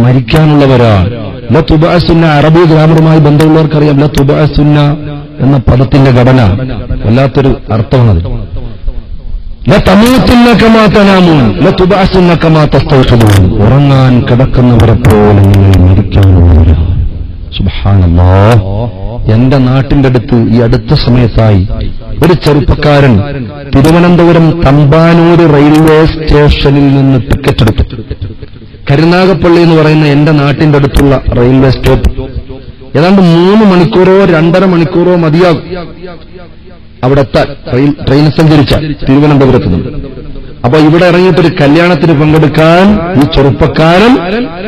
മരിക്കാനുള്ളവരാണ്. ലതുബഅസുന്ന അറബി ഗ്രാമറുമായി ബന്ധമുള്ളവർക്കറിയാം ലതുബഅസുന്ന എന്ന പദത്തിന്റെ ഘടന വല്ലാത്തൊരു അർത്ഥമാണത്. ലതമൂതുന്ന കമാ തനാമൂൻ ലതുബഅസുന്ന കമാ തസ്തയ്ഖിദൂൻ. ഉറങ്ങാൻ കിടക്കുന്നവരെ പോലെ നിങ്ങൾ മരിക്കാനുള്ളവരാണ്. സുബ്ഹാനല്ലാഹ്. എന്റെ നാട്ടിന്റെ അടുത്ത് ഈ അടുത്ത സമയത്തായി ഒരു ചെറുപ്പക്കാരൻ തിരുവനന്തപുരം തമ്പാനൂർ റെയിൽവേ സ്റ്റേഷനിൽ നിന്ന് ടിക്കറ്റ് എടുത്തു. കരുനാഗപ്പള്ളി എന്ന് പറയുന്ന എന്റെ നാട്ടിന്റെ അടുത്തുള്ള റെയിൽവേ സ്റ്റോപ്പ് ഏതാണ്ട് 3 മണിക്കൂറോ 2.5 മണിക്കൂറോ മതിയാകും അവിടെ എത്താൻ, ട്രെയിൻ സഞ്ചരിച്ച തിരുവനന്തപുരത്ത് നിന്ന്. അപ്പൊ ഇവിടെ ഇറങ്ങിയിട്ടൊരു കല്യാണത്തിന് പങ്കെടുക്കാൻ ഈ ചെറുപ്പക്കാരൻ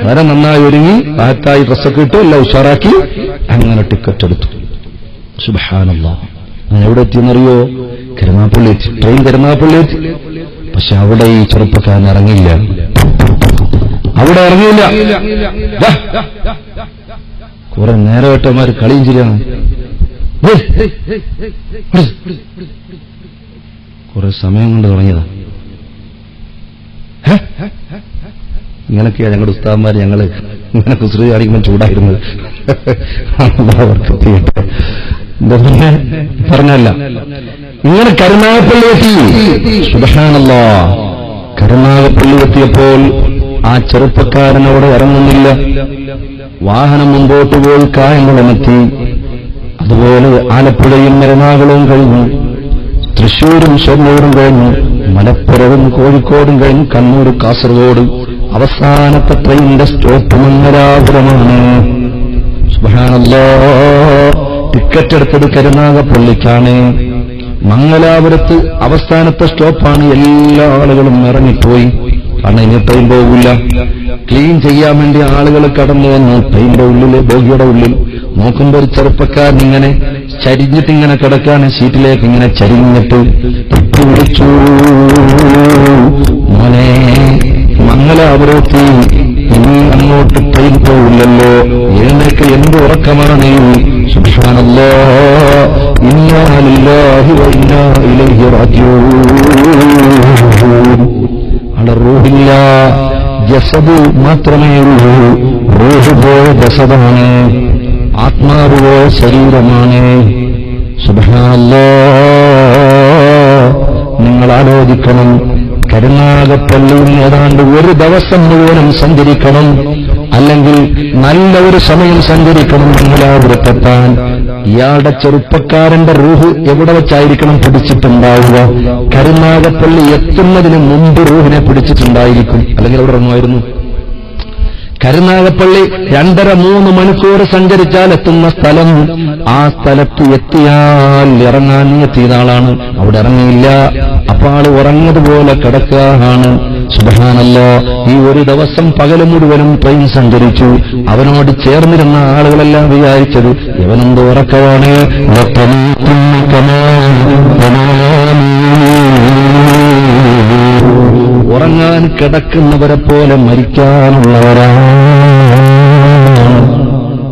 വളരെ നന്നായി ഒരുങ്ങി താത്തായി ഡ്രസ്സൊക്കെ ഇട്ട് എല്ലാം ഉഷാറാക്കി അങ്ങനെ ടിക്കറ്റ് എടുത്തു. സുബ്ഹാനല്ലാഹ്. ഞാൻ എവിടെ എത്തിയെന്നറിയോ? കരുനാഗപ്പള്ളി എത്തി. ട്രെയിൻ കരുനാഗപ്പള്ളി എത്തി. പക്ഷെ അവിടെ ഈ ചെറുപ്പക്കാരൻ ഇറങ്ങിയില്ല. അവിടെ ഇറങ്ങിയില്ല. കുറെ നേരമായിട്ടമാര് കളിയും ശരിയാണ്. കുറെ സമയം കൊണ്ട് തുടങ്ങിയതാ. ഇങ്ങനൊക്കെയാ ഞങ്ങളുടെ ഉസ്താദന്മാര് ഞങ്ങള് ഇങ്ങനെ കുസൃതി കാണിക്കുമ്പോൾ ചൂടായിരുന്നത്. പിന്നെ പറഞ്ഞല്ല ഇങ്ങനെ കരുനാഗപ്പള്ളി എത്തി. സുബ്ഹാനല്ലാഹ്. കരുനാഗപ്പള്ളി എത്തിയപ്പോൾ ആ ചെറുപ്പക്കാരൻ അവിടെ ഇറങ്ങുന്നില്ല. വാഹനം മുമ്പോട്ട് പോയി കായംകുളമെത്തി. അതുപോലെ ആലപ്പുഴയും എറണാകുളവും കഴിഞ്ഞു, തൃശ്ശൂരും ഷൊർണൂരും കഴിഞ്ഞു, മലപ്പുറവും കോഴിക്കോടും കഴിഞ്ഞു, കണ്ണൂർ കാസർഗോഡ്. അവസാനത്തെ ട്രെയിനിന്റെ സ്റ്റോപ്പ് മംഗലാപുരമാണ്. സുബ്ഹാനല്ലാഹ്. ടിക്കറ്റ് എടുത്തത് കരുനാഗപ്പള്ളിക്കാണ്. മംഗലാപുരത്ത് അവസാനത്തെ സ്റ്റോപ്പാണ്. എല്ലാ ആളുകളും ഇറങ്ങിപ്പോയി. കാരണം ഇനി ട്രെയിൻ പോകില്ല. ക്ലീൻ ചെയ്യാൻ വേണ്ടി ആളുകൾ കടന്നു വന്നു ട്രെയിനിന്റെ ഉള്ളില്, ബോഗിയുടെ ഉള്ളിൽ. നോക്കുമ്പോ ഒരു ചെറുപ്പക്കാരൻ ഇങ്ങനെ ചരിഞ്ഞിട്ടിങ്ങനെ കിടക്കാണ്. സീറ്റിലേക്ക് ഇങ്ങനെ ചരിഞ്ഞിട്ട് വിളിച്ചു, മോനെ മംഗലാപുരത്തി ഇനി അങ്ങോട്ട് ട്രെയിൻ പോവില്ലല്ലോ, എഴുന്നേക്ക്, എന്ത് ഉറക്കമാണ്. സുബ്ഹാനല്ലാഹ്. ഇന്നാ ലില്ലാഹി വ ഇന്നാ ഇലൈഹി റാജിഊൻ. അവിടെ റൂഹില്ല, ജസദ് മാത്രമേ ഉള്ളൂ. റൂഹ് പോയ ജസദാണ്, ആത്മാവ് പോയ ശരീരമാണ്. സുബ്ഹാനല്ലാഹ്. നിങ്ങൾ ആലോചിക്കണം, കരുനാഗപ്പള്ളിയിൽ ഏതാണ്ട് ഒരു ദിവസം മുഴുവനും സഞ്ചരിക്കണം, അല്ലെങ്കിൽ നല്ല ഒരു സമയം സഞ്ചരിക്കണം മംഗലാപുരത്തെത്താൻ. ഇയാളുടെ ചെറുപ്പക്കാരന്റെ റൂഹ് എവിടെ വെച്ചായിരിക്കണം പിടിച്ചിട്ടുണ്ടാവുക? കരുനാഗപ്പള്ളി എത്തുന്നതിന് മുമ്പ് റൂഹിനെ പിടിച്ചിട്ടുണ്ടായിരിക്കും, അല്ലെങ്കിൽ അവിടെ ഇറങ്ങുമായിരുന്നു. കരുനാഗപ്പള്ളി 2.5-3 മണിക്കൂർ സഞ്ചരിച്ചാൽ എത്തുന്ന സ്ഥലം. ആ സ്ഥലത്ത് എത്തിയാൽ ഇറങ്ങാൻ എത്തിയ ആളാണ്, അവിടെ ഇറങ്ങിയില്ല. അപ്പൊ ആള് ഉറങ്ങതുപോലെ കിടക്കുകയാണ്. സുബ്ഹാനല്ലാഹ്. ഈ ഒരു ദിവസം പകല് മുഴുവനും ട്രെയിൻ സഞ്ചരിച്ചു. അവനോട് ചേർന്നിരുന്ന ആളുകളെല്ലാം വിചാരിച്ചത് ഇവനെന്തോ ഉറക്കമാണ്. ഉറങ്ങാൻ കിടക്കുന്നവരെ പോലെ മരിക്കാനുള്ളവരാണ്.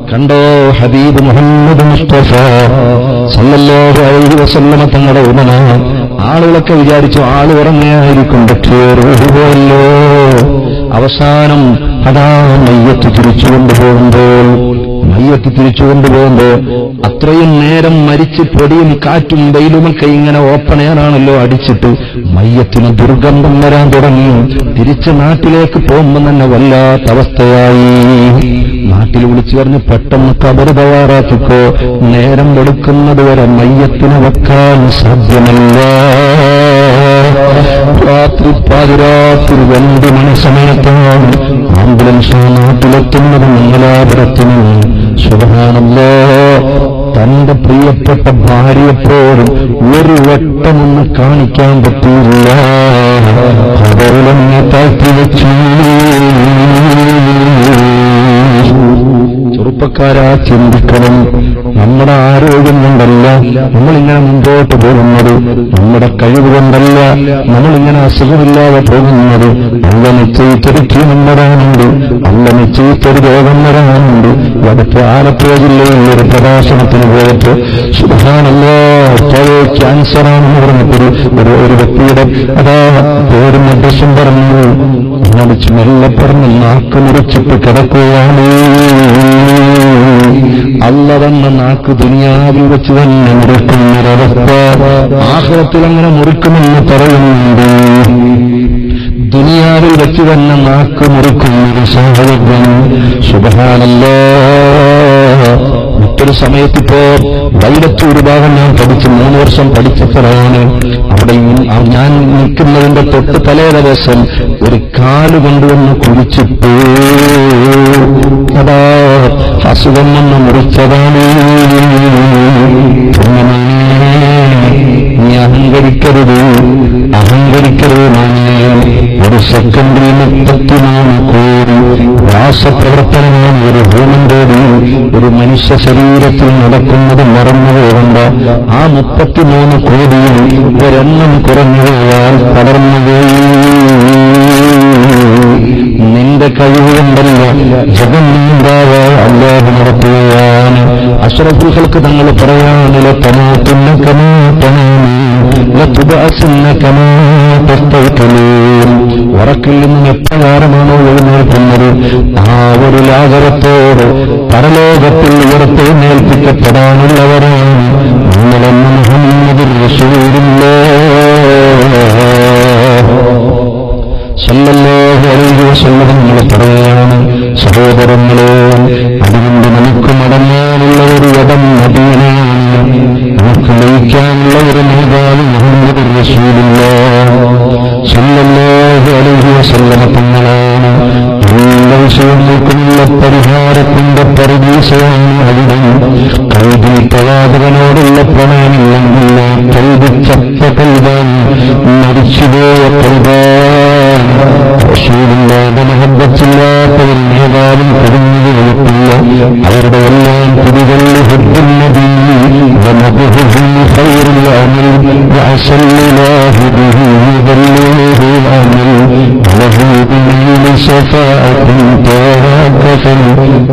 കണ്ടോ ഹബീബ് മുഹമ്മദ് മുസ്തഫ സല്ലല്ലാഹു അലൈഹി വസല്ലമ തങ്ങളുടെ ഉടമ. ആളുകളൊക്കെ വിചാരിച്ചു ആള് ഉറങ്ങിയായിരിക്കും, പക്ഷേ റൂഹ് പോയല്ലോ. അവസാനം അതാ മയ്യത്ത് തിരിച്ചുകൊണ്ടുപോകുമ്പോ അത്രയും നേരം മരിച്ച് പൊടിയും കാറ്റും വെയിലുമൊക്കെ ഇങ്ങനെ ഓപ്പൺ എയറാണല്ലോ അടിച്ചിട്ട് മയ്യത്തിന് ദുർഗന്ധം വരാൻ തുടങ്ങി. തിരിച്ച് നാട്ടിലേക്ക് പോകുമ്പോൾ തന്നെ വല്ലാത്ത അവസ്ഥയായി. നാട്ടിൽ വിളിച്ചു പറഞ്ഞ് പെട്ടെന്ന് ഖബർ തയ്യാറാക്കിക്കോ, നേരം വെളുക്കുന്നത് വരെ മയ്യത്തിനെ വെക്കാൻ സാധ്യമല്ല. രാത്രി പാതിരാത്രി 2 മണി സമയത്താണ് ആംബുലൻസ് നാട്ടിലെത്തുന്നത് മംഗലാപുരത്തിന്. സുബ്ഹാനല്ലാഹ്. തന്റെ പ്രിയപ്പെട്ട ഭാര്യയെപ്പോഴും ഒരു വട്ടമൊന്ന് കാണിക്കാൻ പറ്റിയില്ല. ഖബറിലെന്നെ താഴ്ത്തി വെച്ചു. ചെറുപ്പക്കാരാ, ചിന്തിക്കണം. നമ്മുടെ ആരോഗ്യം കൊണ്ടല്ല നമ്മളിങ്ങനെ മുമ്പോട്ട് പോകുന്നത്, നമ്മുടെ കഴിവ് കൊണ്ടല്ല നമ്മളിങ്ങനെ അസുഖമില്ലാതെ പോകുന്നത്. അല്ല നിശ്ചയിച്ചൊരു നമ്മടാനുണ്ട്, അല്ല നിശ്ചയിച്ച ചീത്തൊരു രോഗം വരാനുണ്ട്. അടുത്ത ആലപ്പുഴ ജില്ലയിൽ ഒരു പ്രഭാഷണത്തിന് പോയപ്പോ സുബ്ഹാനല്ലാഹ് ക്യാൻസറാണെന്ന് പറഞ്ഞിട്ടൊരു ഒരു വ്യക്തിയുടെ പേരും അഡ്രസ്സും പറഞ്ഞു. മടിച്ച് മെല്ലെ പറഞ്ഞ് നാക്ക് മുറിച്ചിട്ട് കിടക്കുകയാണ്. അള്ള വന്ന നാക്ക് ദുനിയാവിൽ വെച്ച് തന്നെ മുറിക്കുന്നൊരവസ്ഥ ആഖിറത്തിൽ അങ്ങനെ മുറിക്കുമെന്ന് പറയുന്നുണ്ട്. ദുനിയാവിൽ വെച്ച് തന്നെ നാക്ക് മുറിക്കുന്നൊരു സാഹചര്യം. സുബ്ഹാനല്ലാഹ്. മറ്റൊരു സമയത്തിപ്പോ വൈലത്തൂർ ഭാഗം ഞാൻ പഠിച്ച് 3 വർഷം പഠിച്ചപ്പോഴാണ് അവിടെ ഞാൻ നിൽക്കുന്നതിന്റെ തൊട്ട് തലേ ദിവസം ഒരു കാല് കൊണ്ടുവന്ന് കുഴിച്ചിട്ട് അതാ അസുഖം വന്ന് മുറിച്ചതാണ്. നീ അഹങ്കരിക്കരുത്, അഹങ്കരിക്കരുത്. ഒരു സെക്കൻഡിൽ 33 കോടി രാസപ്രവർത്തനങ്ങളും ഒരു ഹ്യൂമൻ ഒരു മനുഷ്യ ശരീരത്തിൽ നടക്കുന്നത് മറന്നു പോകണ്ട. ആ 33 കോടിയിൽ ഒരെണ്ണം കുറഞ്ഞു പോയാൽ തളർന്നുപോയി. നിന്റെ കഴിവുകൊണ്ടല്ല ജഗന്നിന്ദാവ അല്ലാഹു നടത്തുകയാണ്. അഷ്റഫുൽ ഖൽഖ് തങ്ങൾ പറയാനില്ല തമൂത്തുന്ന കമാ തനൂമു ലതുബഅസുന്ന കമാ തസ്തഖിലൂൻ. ഉറക്കിൽ നിന്നും എപ്രകാരമാണോ എഴുന്നേൽക്കുന്നത് ആ ഒരു ലാഘവത്തോട് പരലോകത്തിൽ ഉയർത്തെഴുന്നേൽപ്പിക്കപ്പെടാനുള്ളവരാണ് നിങ്ങളെന്ന് മുഹമ്മദുർ റസൂലുള്ളാഹ് സല്ലല്ലാഹു അലൈഹി വസല്ലം നിങ്ങൾ പറയാണ്. സഹോദരങ്ങളെ, അതുകൊണ്ട് നമുക്ക് മടങ്ങാനുള്ള ഒരു ഇടം മദീനയാണ്. നമുക്ക് ലയിക്കാനുള്ള ഒരു നേതാവ് മുഹമ്മദുർ റസൂലുള്ളാഹ് സല്ലല്ലാഹു അലൈഹി വസല്ലം തങ്ങളാണ്. എല്ലാ വിഷയങ്ങൾക്കുമുള്ള പരിഹാരത്തിന്റെ പരദീസയാണ് അവിടെ. കൽബിൽ പ്രവാചകനോടുള്ള പ്രണയമില്ലെങ്കിൽ കൽബ് ചത്ത കൽബാൻ, മരിച്ചുപോയ കൽബാൻ. റസൂലുള്ളാഹിന്റെ മഹബ്ബത്തില്ലാത്തവർ നേതാവും കുടുങ്ങി വെളുപ്പില്ല. അവരുടെ എല്ലാം കുടികളിൽ ഹുബ്ബുൻ നബി വമദ്ഹുഹു ഖൈറുൽ അമൽ വഅസല്ലല്ലാഹു ബിഹി യുദല്ലിഹു അമൽ വലഹു ബിൽ ശഫാഅത്തിൻ തറകഫൻ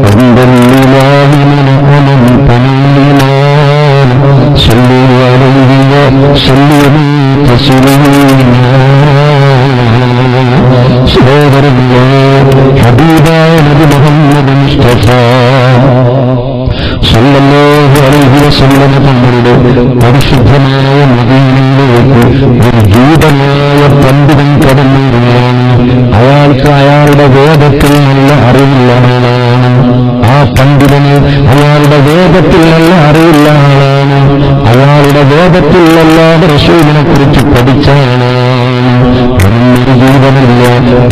വന്ദല്ലില്ലാഹി മിൻ അമൻ തനീലാൻ സല്ലു അലൈഹി വസല്ലമു തസ്ലീമാ. സഹോദരങ്ങളെ, ഹബീബായ നബി മുഹമ്മദ് മുസ്തഫ സല്ലല്ലാഹു അലൈഹി വസല്ലം തങ്ങളുടെ പരിശുദ്ധമായ മദീനയിലേക്ക് ഒരു ജൂതനായ പണ്ഡിതൻ കടന്നുവരികയാണ്. അയാൾക്ക് അയാളുടെ വേദത്തിൽ നല്ല അറിവുള്ള ആളാണ്. ആ പണ്ഡിതന് അയാളുടെ വേദത്തിൽ നല്ല അറിവുള്ള ആളാണ്. അയാളുടെ വേദത്തിൽ അല്ലാതെ റസൂലിനെ കുറിച്ച് പഠിച്ച ആളാണ്. ഒരു ജീവനല്ല.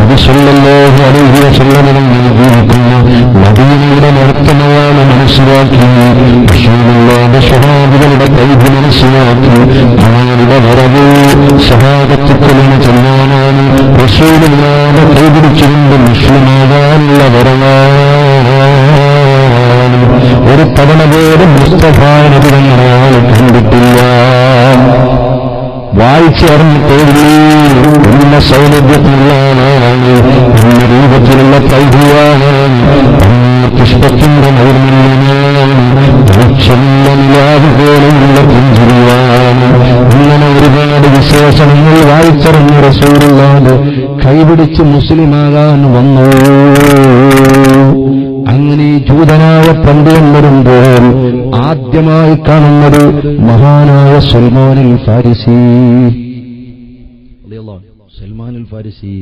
നബി സല്ലല്ലാഹു അലൈഹി വസല്ലം ജീവിക്കുന്നു. മദീനയുടെ നടത്തമയാണ് മനസ്സിലാക്കി. റസൂലുള്ളാഹിന്റെ സ്വഹാബികളുടെ കൈബ് മനസ്സിലാക്കി. അവരുടെ വരവ് സഹാബത്തുക്കളിന് ചെല്ലാനാണ്. റസൂലുള്ളാഹിന്റെ കൈപിടിച്ചുകൊണ്ട് മുസ്ലിമാകാനുള്ള വരവാണ്. ഒരു തവണ പോലും മുസ്തഫ നബി തങ്ങളെ ആൾ കണ്ടിട്ടില്ല. വായിച്ചറിഞ്ഞിട്ടേ എന്ന സൗലഭ്യത്തിലുള്ള ആളാണ്, എന്ന രൂപത്തിലുള്ള പ്രൈഭുവാണ്, പുഷ്പത്തിന്റെ നൈർമല്യമാണ്, പോലെയുള്ള പുഞ്ചിരിയാണ്. ഇങ്ങനെ ഒരുപാട് വിശേഷണങ്ങൾ വായിച്ചറിഞ്ഞ റസൂലുള്ളാഹിന്റെ കൈപിടിച്ച് മുസ്ലിമാകാൻ വന്നു. അങ്ങനെ ജൂതനായ പണ്ഡിതൻ വരുമ്പോൾ ആദ്യമായി കാണുന്നത് മഹാനായ സൽമാനുൽ ഫാരിസി. സൽമാനുൽ ഫാരിസി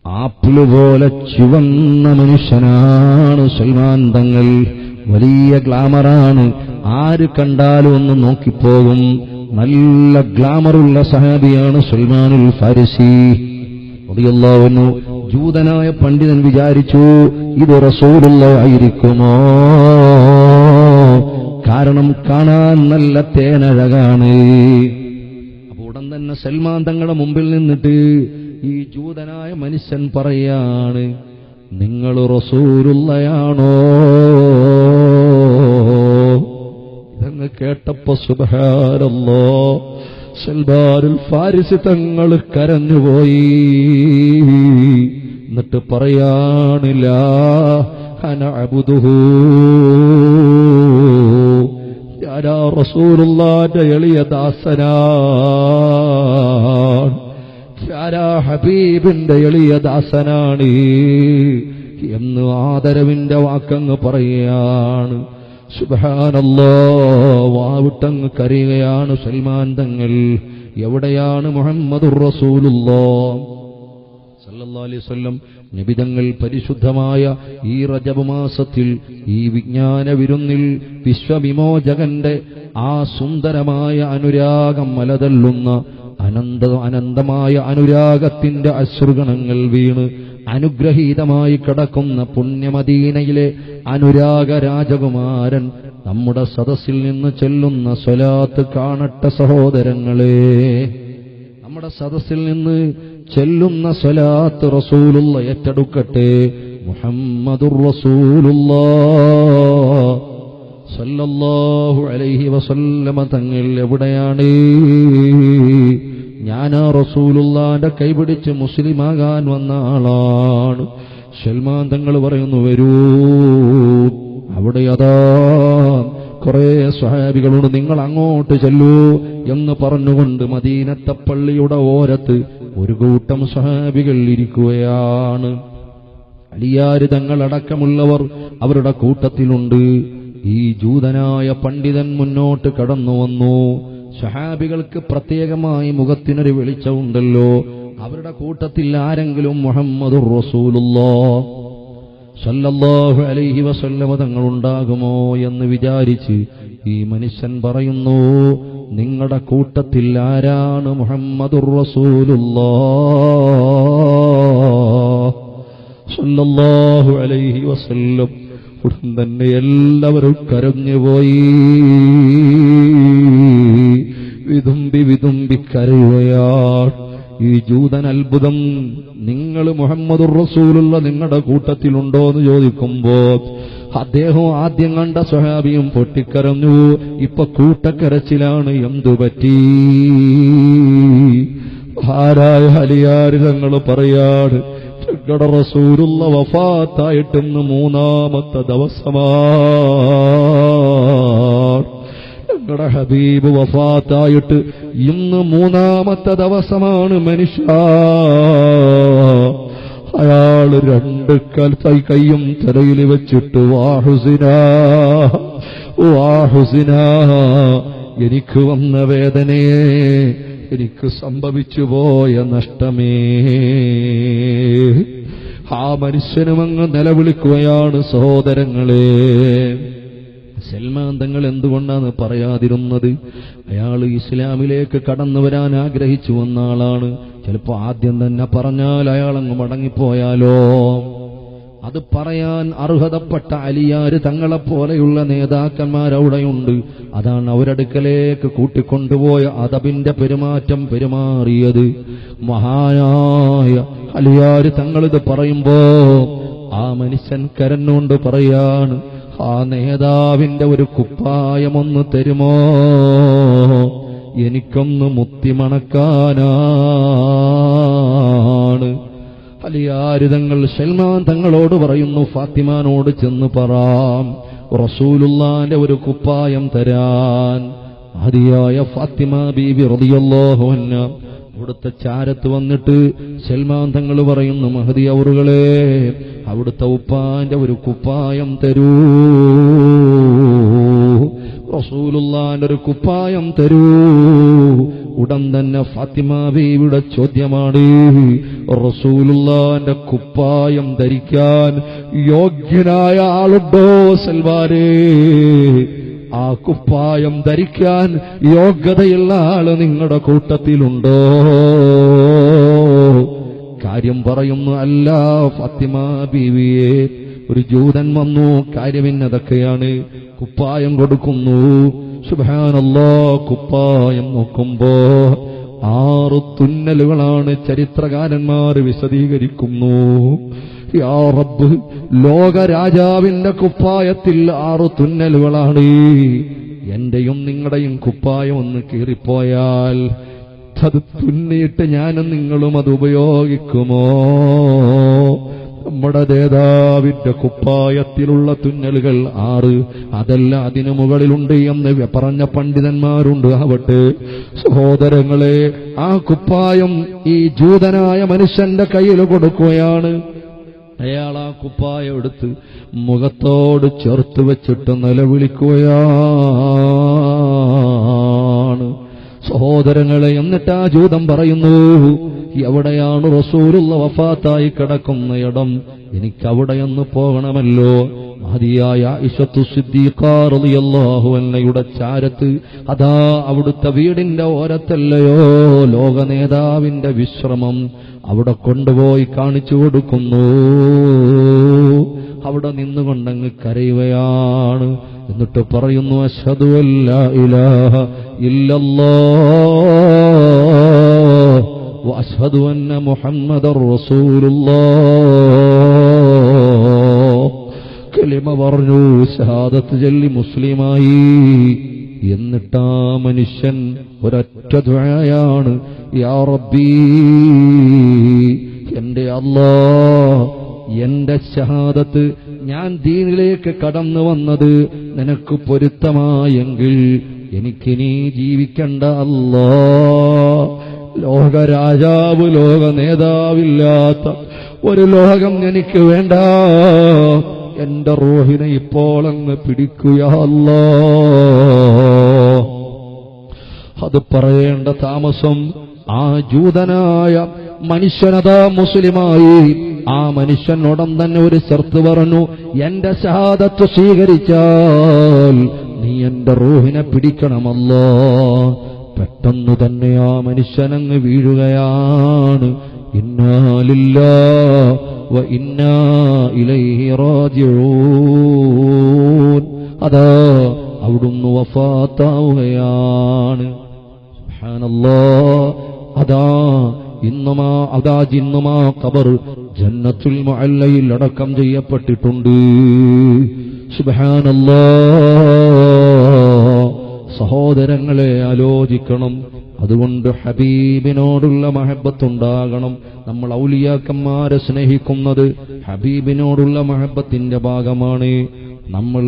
ആപ്പിള് പോലെ ചുവന്ന മനുഷ്യനാണ് സൽമാൻ തങ്ങൾ. വലിയ ഗ്ലാമറാണ്. ആര് കണ്ടാലും ഒന്ന് നോക്കിപ്പോകും. നല്ല ഗ്ലാമറുള്ള സഹാബിയാണ് സൽമാനുൽ ഫാരിസി റളിയല്ലാഹു അൻഹു. ജൂതനായ പണ്ഡിതൻ വിചാരിച്ചു ഇത് റസൂലുള്ളാഹി ആയിരിക്കുമോ? കാരണം കാണാൻ നല്ല തേനഴകാണ്. അപ്പൊ ഉടൻ തന്നെ സൽമാൻ തങ്ങളുടെ മുമ്പിൽ നിന്നിട്ട് ഈ ജൂതനായ മനുഷ്യൻ പറയാണ്, നിങ്ങൾ റസൂലുള്ളാഹിയാണോ? ഇതങ്ങ് കേട്ടപ്പോ സുബ്ഹാനല്ലാഹ്, സൽമാനുൽ ഫാരിസി തങ്ങൾ കരഞ്ഞുപോയി. എന്നിട്ട് പറയാനില്ല അന അബ്ദുഹു, ഞാനാ റസൂലുള്ളാഹിന്റെ എളിയ ദാസനാണ്, ഞാനാ ഹബീബിന്റെ എളിയ ദാസനാണ് എന്ന് ആദരവിന്റെ വാക്കങ്ങ് പറയുകയാണ്. സുബ്ഹാനല്ലാഹ്, വാവിട്ടങ്ങ് കരയുകയാണ് സൽമാൻ തങ്ങൾ. എവിടെയാണ് മുഹമ്മദുർ റസൂലുള്ളാഹ് സല്ലല്ലാഹു അലൈഹി വസല്ലം നബിതങ്ങൾ പരിശുദ്ധമായ ഈ റജബ് മാസത്തിൽ ഈ വിജ്ഞാന വിരുന്നിൽ വിശ്വവിമോചകന്റെ ആ സുന്ദരമായ അനുരാഗം മലതള്ളുന്ന അനന്തമായ അനുരാഗത്തിന്റെ അശ്രുഗണങ്ങൾ വീണ് അനുഗ്രഹീതമായി കിടക്കുന്ന പുണ്യമദീനയിലെ അനുരാഗ രാജകുമാരൻ നമ്മുടെ സദസ്സിൽ നിന്ന് ചൊല്ലുന്ന സ്വലാത്ത് കാണട്ടെ സഹോദരങ്ങളെ. നമ്മുടെ സദസ്സിൽ നിന്ന് ചൊല്ലുന്ന സ്വലാത്ത് റസൂലുള്ള ഏറ്റെടുക്കട്ടെ. മുഹമ്മദുർ റസൂലുള്ളാഹ് സല്ലല്ലാഹു അലൈഹി വസല്ലമ തങ്ങൾ എവിടെയാണ്? ഞാനാ റസൂലുള്ളാന്റെ കൈപിടിച്ച് മുസ്ലിമാകാൻ വന്ന ആളാണ്. സൽമാൻ തങ്ങൾ പറയുന്നു, വരൂ. അവിടെ അതാ കുറെ സ്വഹാബികളോട് നിങ്ങൾ അങ്ങോട്ട് ചെല്ലൂ എന്ന് പറഞ്ഞുകൊണ്ട് മദീനത്തെ പള്ളിയുടെ ഓരത്ത് ഒരു കൂട്ടം സ്വഹാബികൾ ഇരിക്കുകയാണ്. അലിയാര് തങ്ങളടക്കമുള്ളവർ അവരുടെ കൂട്ടത്തിലുണ്ട്. ഈ ജൂതനായ പണ്ഡിതൻ മുന്നോട്ട് കടന്നു വന്നു. സ്വഹാബികൾക്ക് പ്രത്യേകമായി മുഖത്തിനൊരു വെളിച്ചമുണ്ടല്ലോ. അവരുടെ കൂട്ടത്തിൽ ആരെങ്കിലും മുഹമ്മദുർ റസൂലുള്ളാഹ് സല്ലല്ലാഹു അലൈഹി വസല്ലമ തങ്ങളുണ്ടാകുമോ എന്ന് വിചാരിച്ച് ഈ മനുഷ്യൻ പറയുന്നു, നിങ്ങളുടെ കൂട്ടത്തിൽ ആരാണ് മുഹമ്മദുർ റസൂലുള്ളാഹ് സല്ലല്ലാഹു അലൈഹി വസല്ലം? ഉടൻ തന്നെ എല്ലാവരും കരഞ്ഞുപോയി, വിതുമ്പി വിതുമ്പി കരയുകയാണ്. ഈ ജൂതൻ അത്ഭുതം, നിങ്ങൾ മുഹമ്മദുർ റസൂലുള്ള നിങ്ങളുടെ കൂട്ടത്തിലുണ്ടോ എന്ന് ചോദിക്കുമ്പോ അദ്ദേഹം ആദ്യം കണ്ട സ്വഹാബിയും പൊട്ടിക്കരഞ്ഞു. ഇപ്പൊ കൂട്ടക്കരച്ചിലാണ്. എന്തുപറ്റി? ആരായ അലിയാര് തങ്ങൾ പറയാണ്, ഞങ്ങളുടെ റസൂലുള്ള വഫാത്തായിട്ടെന്ന് 3-ാമത്തെ ദിവസമാണ്. ഞങ്ങളുടെ ഹബീബ് വഫാത്തായിട്ട് ഇന്ന് 3-ാമത്തെ ദിവസമാണ്. മനുഷ്യ, അയാള് 2 കൈയും തലയിൽ വെച്ചിട്ട് വാഹുസിനാ വാഹുസിനാ, എനിക്ക് വന്ന വേദനയെ, എനിക്ക് സംഭവിച്ചു പോയ നഷ്ടമേ. ആ മനുഷ്യനുമങ്ങ് നിലവിളിക്കുകയാണ്. സഹോദരങ്ങളെ, സൽമാൻ തങ്ങൾ എന്തുകൊണ്ടാണ് പറയാതിരുന്നത്? അയാൾ ഇസ്ലാമിലേക്ക് കടന്നു വരാൻ ആഗ്രഹിച്ചു വന്ന ആളാണ്. ചിലപ്പോ ആദ്യം തന്നെ പറഞ്ഞാൽ അയാളങ്ങ് മടങ്ങിപ്പോയാലോ? അത് പറയാൻ അർഹതപ്പെട്ട അലിയാര് തങ്ങളെപ്പോലെയുള്ള നേതാക്കന്മാരവിടെയുണ്ട്. അതാണ് അവരടുക്കലേക്ക് കൂട്ടിക്കൊണ്ടുപോയ അദബിന്റെ പെരുമാറ്റം പെരുമാറിയത്. മഹാനായ അലിയാര് തങ്ങളിത് പറയുമ്പോ ആ മനുഷ്യൻ കരഞ്ഞുകൊണ്ട് പറയാണ്, ആ നേതാവിന്റെ ഒരു കുപ്പായമൊന്ന് തരുമോ? എനിക്കൊന്ന് മുത്തിമണക്കാനാണ്. അലിയാര് തങ്ങൾ സൽമാൻ തങ്ങളോട് പറയുന്നു, ഫാത്തിമാനോട് ചെന്ന് പറയാം റസൂലുള്ളാന്റെ ഒരു കുപ്പായം തരാൻ. മഹദിയായ ഫാത്തിമ ബീബി റളിയല്ലാഹു അൻഹ അവിടുത്തെ ചാരത്ത് വന്നിട്ട് സൽമാൻ തങ്ങൾ പറയുന്നു, മഹദി അവറുകളെ, അവിടുത്തെ ഉപ്പാന്റെ ഒരു കുപ്പായം തരൂ, റസൂലുള്ളാന്റെ ഒരു കുപ്പായം തരൂ. ഉടൻ തന്നെ ഫാത്തിമ ബീവിയുടെ ചോദ്യമാണ്, റസൂലുള്ളാന്റെ കുപ്പായം ധരിക്കാൻ യോഗ്യനായ ആളുണ്ടോ സൽമാനേ? ആ കുപ്പായം ധരിക്കാൻ യോഗ്യതയുള്ള ആള് നിങ്ങളുടെ കൂട്ടത്തിലുണ്ടോ? കാര്യം പറയുന്നു, അല്ല ഫാത്തിമ ബീവിയെ, ഒരു ജൂതൻ വന്നു, കാര്യമെന്നതൊക്കെയാണ്. കുപ്പായം കൊടുക്കുന്നു. സുബ്ഹാനല്ലാഹ്, കുപ്പായം നോക്കുമ്പോ 6 തുന്നലുകളാണ് ചരിത്രകാരന്മാർ വിശദീകരിക്കുന്നു. യാ റബ്ബ്, ലോകരാജാവിന്റെ കുപ്പായത്തിൽ 6 തുന്നലുകളാണ്. എന്റെയും നിങ്ങളുടെയും കുപ്പായം ഒന്ന് കീറിപ്പോയാൽ അത് തുന്നിയിട്ട് ഞാനും നിങ്ങളും അത് ഉപയോഗിക്കുമോ? നമ്മുടെ നേതാവിന്റെ കുപ്പായത്തിലുള്ള തുന്നലുകൾ 6, അതല്ല അതിനു മുകളിലുണ്ട് എന്ന് പറഞ്ഞ പണ്ഡിതന്മാരുണ്ട്. ആവട്ടെ സഹോദരങ്ങളെ, ആ കുപ്പായം ഈ ജൂതനായ മനുഷ്യന്റെ കയ്യിൽ കൊടുക്കുകയാണ്. അയാൾ ആ കുപ്പായം എടുത്ത് മുഖത്തോട് ചേർത്ത് വെച്ചിട്ട് നിലവിളിക്കുകയാണ്. സഹോദരങ്ങളെ, എന്നിട്ട് ആ ജൂതൻ പറയുന്നു, എവിടെയാണ് റസൂലുള്ള വഫാത്തായി കിടക്കുന്ന ഇടം? എനിക്കവിടെയൊന്ന് പോകണമല്ലോ. മഹദിയായ ആയിഷത്തു സിദ്ദീഖ റളിയല്ലാഹു അൻഹയുടെ ചാരത്ത്, അതാ അവിടുത്തെ വീടിന്റെ ഓരത്തല്ലയോ ലോക നേതാവിന്റെ വിശ്രമം, അവിടെ കൊണ്ടുപോയി കാണിച്ചു കൊടുക്കുന്നു. അവിടെ നിന്നുകൊണ്ടങ്ങ് കരയുകയാണ്. എന്നിട്ട് പറയുന്നു, അശ്ഹദു അല്ലാ ഇലാഹ ഇല്ലല്ലാഹ് വഅശ്ഹദു അന്ന മുഹമ്മദർ റസൂലുള്ളാഹ്. കലിമ പറഞ്ഞു, ഷഹാദത്ത് ചൊല്ലി മുസ്ലിമായി. എന്നിട്ടാ മനുഷ്യൻ ഒരൊറ്റ ദുആയാണ്, യാ റബ്ബീ, എന്റെ അല്ലാഹ്, എന്റെ ഷഹാദത്ത്, ഞാൻ ദീനിലേക്ക് കടന്നു വന്നത് നിനക്ക് പൊരുത്തമായെങ്കിൽ എനിക്കിനി ജീവിക്കണ്ട അല്ലാഹ്. ലോകരാജാവ്, ലോക നേതാവില്ലാത്ത ഒരു ലോകം എനിക്ക് വേണ്ട. എന്റെ റൂഹിനെ ഇപ്പോൾ അങ്ങ് പിടിക്കുക അല്ലാഹ്. അത് പറയേണ്ട താമസം ആ ജൂതനായ മനുഷ്യനതാ മുസ്ലിമായി. ആ മനുഷ്യനോടം തന്നെ ഒരു ശർത്ത് പറഞ്ഞു, എന്റെ ഷഹാദത്ത് സ്വീകരിച്ചാൽ നീ എന്റെ റൂഹിനെ പിടിക്കണമല്ലോ. പെട്ടെന്ന് തന്നെ ആ മനുഷ്യനങ്ങ് വീഴുകയാണ്. ഇന്നാ ലില്ലാഹി വ ഇന്നാ ഇലൈഹി റാജിഊൻ. അതാ അവിടുന്ന് വഫാത്താവുകയാണ്. സുബ്ഹാനല്ലാഹ്. അതാ ജിന്നുമാ ഖബർ ജന്നത്തുൽ മുഅല്ലയിൽ അടക്കം ചെയ്യപ്പെട്ടിട്ടുണ്ട്. സുബ്ഹാനല്ലാഹ്. സഹോദരങ്ങളെ, ആലോചിക്കണം. അതുകൊണ്ട് ഹബീബിനോടുള്ള മഹബത്തുണ്ടാകണം. നമ്മൾ ഔലിയാക്കന്മാരെ സ്നേഹിക്കുന്നത് ഹബീബിനോടുള്ള മഹബത്തിന്റെ ഭാഗമാണ്. നമ്മൾ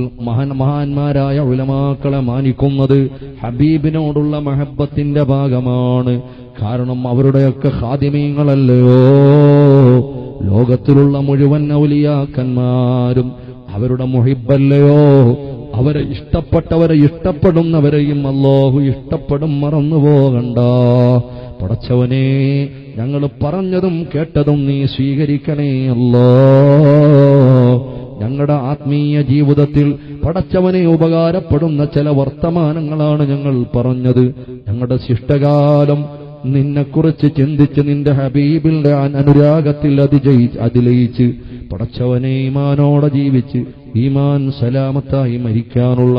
മഹാന്മാരായ ഉലമാക്കളെ മാനിക്കുന്നത് ഹബീബിനോടുള്ള മഹബത്തിന്റെ ഭാഗമാണ്. കാരണം അവരുടെയൊക്കെ ഖാദിമീങ്ങളല്ലയോ. ലോകത്തിലുള്ള മുഴുവൻ ഔലിയാക്കന്മാരും അവരുടെ മുഹിബ്ബല്ലയോ. അവരെ ഇഷ്ടപ്പെട്ടവരെ ഇഷ്ടപ്പെടുന്നവരെയും അല്ലാഹു ഇഷ്ടപ്പെടും, മറന്നുപോകണ്ട. പടച്ചവനെ, ഞങ്ങൾ പറഞ്ഞതും കേട്ടതും നീ സ്വീകരിക്കണേ അല്ലാഹ്. ഞങ്ങളുടെ ആത്മീയ ജീവിതത്തിൽ പടച്ചവനെ ഉപകാരപ്പെടുന്ന ചില വർത്തമാനങ്ങളാണ് ഞങ്ങൾ പറഞ്ഞത്. ഞങ്ങളുടെ ശിഷ്ടകാലം നിന്നെക്കുറിച്ച് ചിന്തിച്ച് നിന്റെ ഹബീബിന്റെ അനുരാഗത്തിൽ അതിലയിച്ച് പടച്ചവനെ ഈമാനോടെ ജീവിച്ച് ഈമാൻ സലാമത്തായി മരിക്കാനുള്ള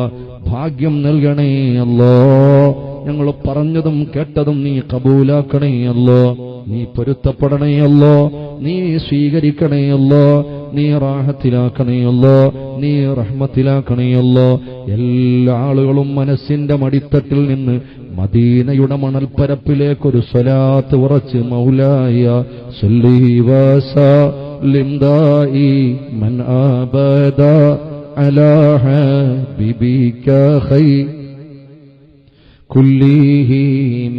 ഭാഗ്യം നൽകണേ അല്ലാഹ്. ഞങ്ങൾ പറഞ്ഞതും കേട്ടതും നീ കബൂലാക്കണേ അല്ലാഹ്. നീ പൊരുത്തപ്പെടണേ അല്ലാഹ്. നീ സ്വീകരിക്കണേ അല്ലാഹ്. നീ റാഹത്തിലാക്കണേ അല്ലാഹ്. നീ റഹ്മത്തിലാക്കണേ അല്ലാഹ്. എല്ലാ ആളുകളും മനസ്സിന്റെ മടിത്തട്ടിൽ നിന്ന് മദീനയുടെ മണൽപ്പരപ്പിലേക്കൊരു സ്വലാത്ത് ഉറച്ച്, മൗലായ സല്ലി വസല്ലിം ദായിമൻ അബദ അലാ ഹബീബിക ഖൈർ കുല്ലിഹിം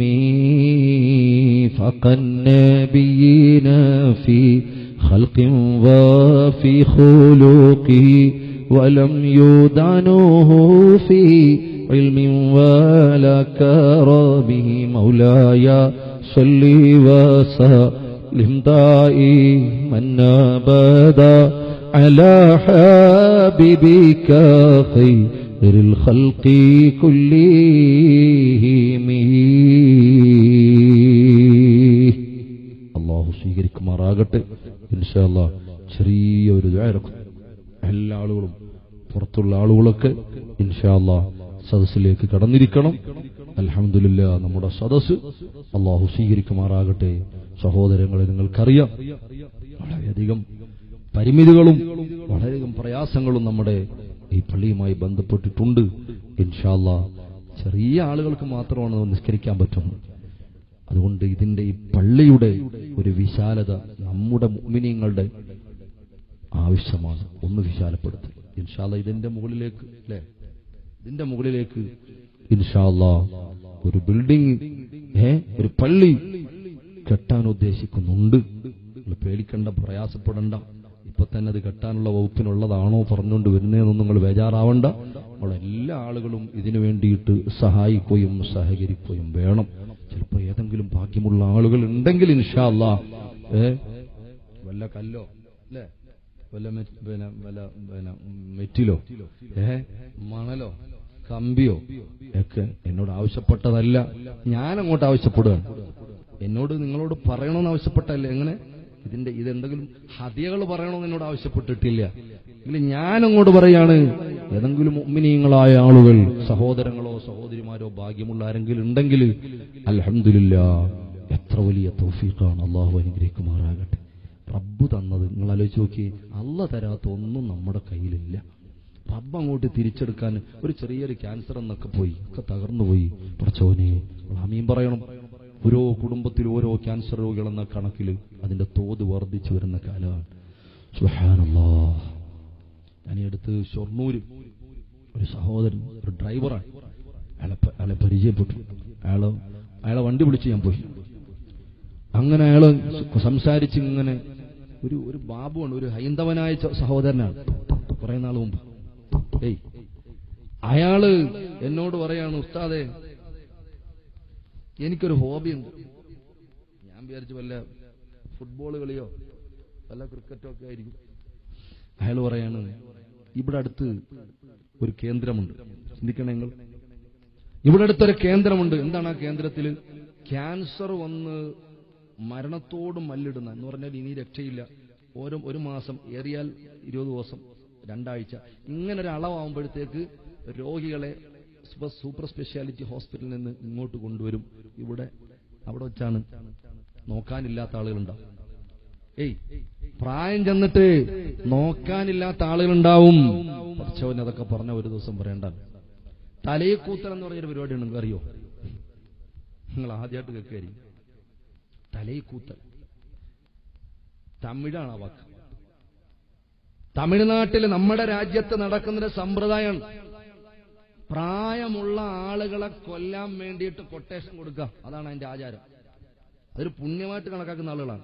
ഫഖൻ നബിയിന ഫീ ഖൽഖിൻ വഫീ ഖുലൂഖി വലം യുദാനുഹു ഫീ علم ولا كرمه مولاي صل وسلم دائما ابدا على حبيبك خير الخلق كلهم. അല്ലാഹു സ്വീകരിക്കുമാറാകട്ടെ. ഇൻഷാ അല്ലാഹ് ചെറിയൊരു ദുആ ഇറക്കും. എല്ലാ ആളുകളും, പുറത്തുള്ള ആളുകളൊക്കെ ഇൻഷാ അല്ലാഹ് സദസ്സിലേക്ക് കടന്നിരിക്കണം. അൽഹംദുലില്ലാ, നമ്മുടെ സദസ്സ് അല്ലാഹു സ്വീകരിക്കുമാറാകട്ടെ. സഹോദരങ്ങളെ, നിങ്ങൾക്കറിയാം, വളരെയധികം പരിമിതികളും വളരെയധികം പ്രയാസങ്ങളും നമ്മുടെ ഈ പള്ളിയുമായി ബന്ധപ്പെട്ടിട്ടുണ്ട്. ഇൻഷാ അല്ലാഹ് ചെറിയ ആളുകൾക്ക് മാത്രമാണ് നിസ്കരിക്കാൻ പറ്റുന്നത്. അതുകൊണ്ട് ഇതിന്റെ ഈ പള്ളിയുടെ ഒരു വിശാലത നമ്മുടെ മുഅ്മിനീങ്ങളുടെ ആവശ്യമാണ്. ഒന്ന് വിശാലപ്പെടുത്തി ഇൻഷാ അല്ലാഹ് ഇതിന്റെ മുകളിലേക്ക് അല്ലേ, ഇതിന്റെ മുകളിലേക്ക് ഇൻഷാ അല്ലാഹ് ഒരു ബിൽഡിംഗ് ഒരു പള്ളി കെട്ടാൻ ഉദ്ദേശിക്കുന്നുണ്ട്. നിങ്ങൾ പേടിക്കണ്ട, പ്രയാസപ്പെടണ്ട. ഇപ്പൊ തന്നെ അത് കെട്ടാനുള്ള വകുപ്പിനുള്ളതാണോ പറഞ്ഞുകൊണ്ട് വരുന്നതെന്നൊന്നും നിങ്ങൾ ബേജാറാവണ്ട. നമ്മളെല്ലാ ആളുകളും ഇതിനു വേണ്ടിയിട്ട് സഹായിക്കുകയും സഹകരിക്കുകയും വേണം. ചിലപ്പോൾ ഏതെങ്കിലും ഭാഗ്യമുള്ള ആളുകൾ ഉണ്ടെങ്കിൽ ഇൻഷാ അല്ലാഹ് വല്ല കല്ലോ അല്ലേ, വല്ല മെറ്റിലോ മണലോ കമ്പിയോ ഒക്കെ എന്നോട് ആവശ്യപ്പെട്ടതല്ല, ഞാൻ അങ്ങോട്ട് ആവശ്യപ്പെടുകയാണ്. എന്നോട് നിങ്ങളോട് പറയണമെന്ന് ആവശ്യപ്പെട്ടല്ലേ, എങ്ങനെ ഇതെന്തെങ്കിലും ഹദിയകൾ പറയണമെന്ന് എന്നോട് ആവശ്യപ്പെട്ടിട്ടില്ല. എങ്കിലും ഞാൻ അങ്ങോട്ട് പറയാണ്, ഏതെങ്കിലും മുഅ്മിനീങ്ങളായ ആളുകൾ, സഹോദരങ്ങളോ സഹോദരിമാരോ ഭാഗ്യമുള്ള ആരെങ്കിലും ഉണ്ടെങ്കിൽ അൽഹംദുലില്ലാഹ്, എത്ര വലിയ തൗഫീഖാണ്. അല്ലാഹു അനുഗ്രഹിക്കുമാറാകട്ടെ. റബ്ബ് തന്നത് നിങ്ങൾ ആലോചിച്ച് നോക്കി, അല്ലാഹ് തരാത്ത ഒന്നും നമ്മുടെ കയ്യിലില്ല. റബ്ബ് അങ്ങോട്ട് തിരിച്ചെടുക്കാൻ ഒരു ചെറിയൊരു ക്യാൻസർ എന്നൊക്കെ പോയി, ഒക്കെ തകർന്നുപോയി. പടച്ചോനെ ആമീൻ പറയണം. ഓരോ കുടുംബത്തിൽ ഓരോ ക്യാൻസർ രോഗികളെന്ന കണക്കിൽ അതിന്റെ തോത് വർദ്ധിച്ചു വരുന്ന കാലമാണ്. സുബ്ഹാനല്ലാഹ്. ഞാൻ ഈ അടുത്ത് ഷൊർണൂര് ഒരു സഹോദരൻ, ഒരു ഡ്രൈവറാണ്, അയാളെ പരിചയപ്പെട്ടു. അയാളെ വണ്ടി വിളിച്ച് ഞാൻ പോയി. അങ്ങനെ അയാള് സംസാരിച്ച് ഇങ്ങനെ ഒരു ബാബുവാണ്, ഒരു ഹൈന്ദവനായ സഹോദരനാണ്. കുറെ നാൾ മുമ്പ് അയാള് എന്നോട് പറയാണ്, ഉസ്താദേ എനിക്കൊരു ഹോബിയുണ്ട്. ഞാൻ വിചാരിച്ചു വല്ല ഫുട്ബോൾ കളിയോ വല്ല ക്രിക്കറ്റോ ഒക്കെ ആയിരിക്കും. അയാൾ പറയാണ്, ഇവിടെ അടുത്ത് ഒരു കേന്ദ്രമുണ്ട്. ചിന്തിക്കണേ നിങ്ങൾ, ഇവിടെ അടുത്തൊരു കേന്ദ്രമുണ്ട്. എന്താണ് ആ കേന്ദ്രത്തിൽ? ക്യാൻസർ വന്ന് മരണത്തോട് മല്ലിടുന്ന, എന്ന് പറഞ്ഞാൽ ഇനി രക്ഷയില്ല, ഒരു മാസം ഏറിയാൽ 20 ദിവസം, 2 ആഴ്ച, ഇങ്ങനെ ഒരു അളവാകുമ്പോഴത്തേക്ക് രോഗികളെ സൂപ്പർ സ്പെഷ്യാലിറ്റി ഹോസ്പിറ്റലിൽ നിന്ന് ഇങ്ങോട്ട് കൊണ്ടുവരും. അവിടെ വെച്ചാണ് നോക്കാനില്ലാത്ത ആളുകളുണ്ടാവും. പ്രായം ചെന്നിട്ട് നോക്കാനില്ലാത്ത ആളുകളുണ്ടാവും. പഠിച്ചവൻ അതൊക്കെ പറഞ്ഞ ഒരു ദിവസം പറയണ്ട. തലയെക്കൂത്തൽ എന്ന് പറഞ്ഞൊരു പരിപാടിയാണ്, നിങ്ങൾക്ക് അറിയോ? നിങ്ങൾ ആദ്യമായിട്ട് കേൾക്കുകയായിരിക്കും. തലയെക്കൂത്തൽ തമിഴാണ് ആ വാക്ക്. തമിഴ്നാട്ടിൽ നമ്മുടെ രാജ്യത്ത് നടക്കുന്നൊരു സമ്പ്രദായമാണ്. പ്രായമുള്ള ആളുകളെ കൊല്ലാൻ വേണ്ടിയിട്ട് കൊട്ടേഷൻ കൊടുക്കുക, അതാണ് അതിന്റെ ആചാരം. അതൊരു പുണ്യമായിട്ട് കണക്കാക്കുന്ന ആളുകളാണ്.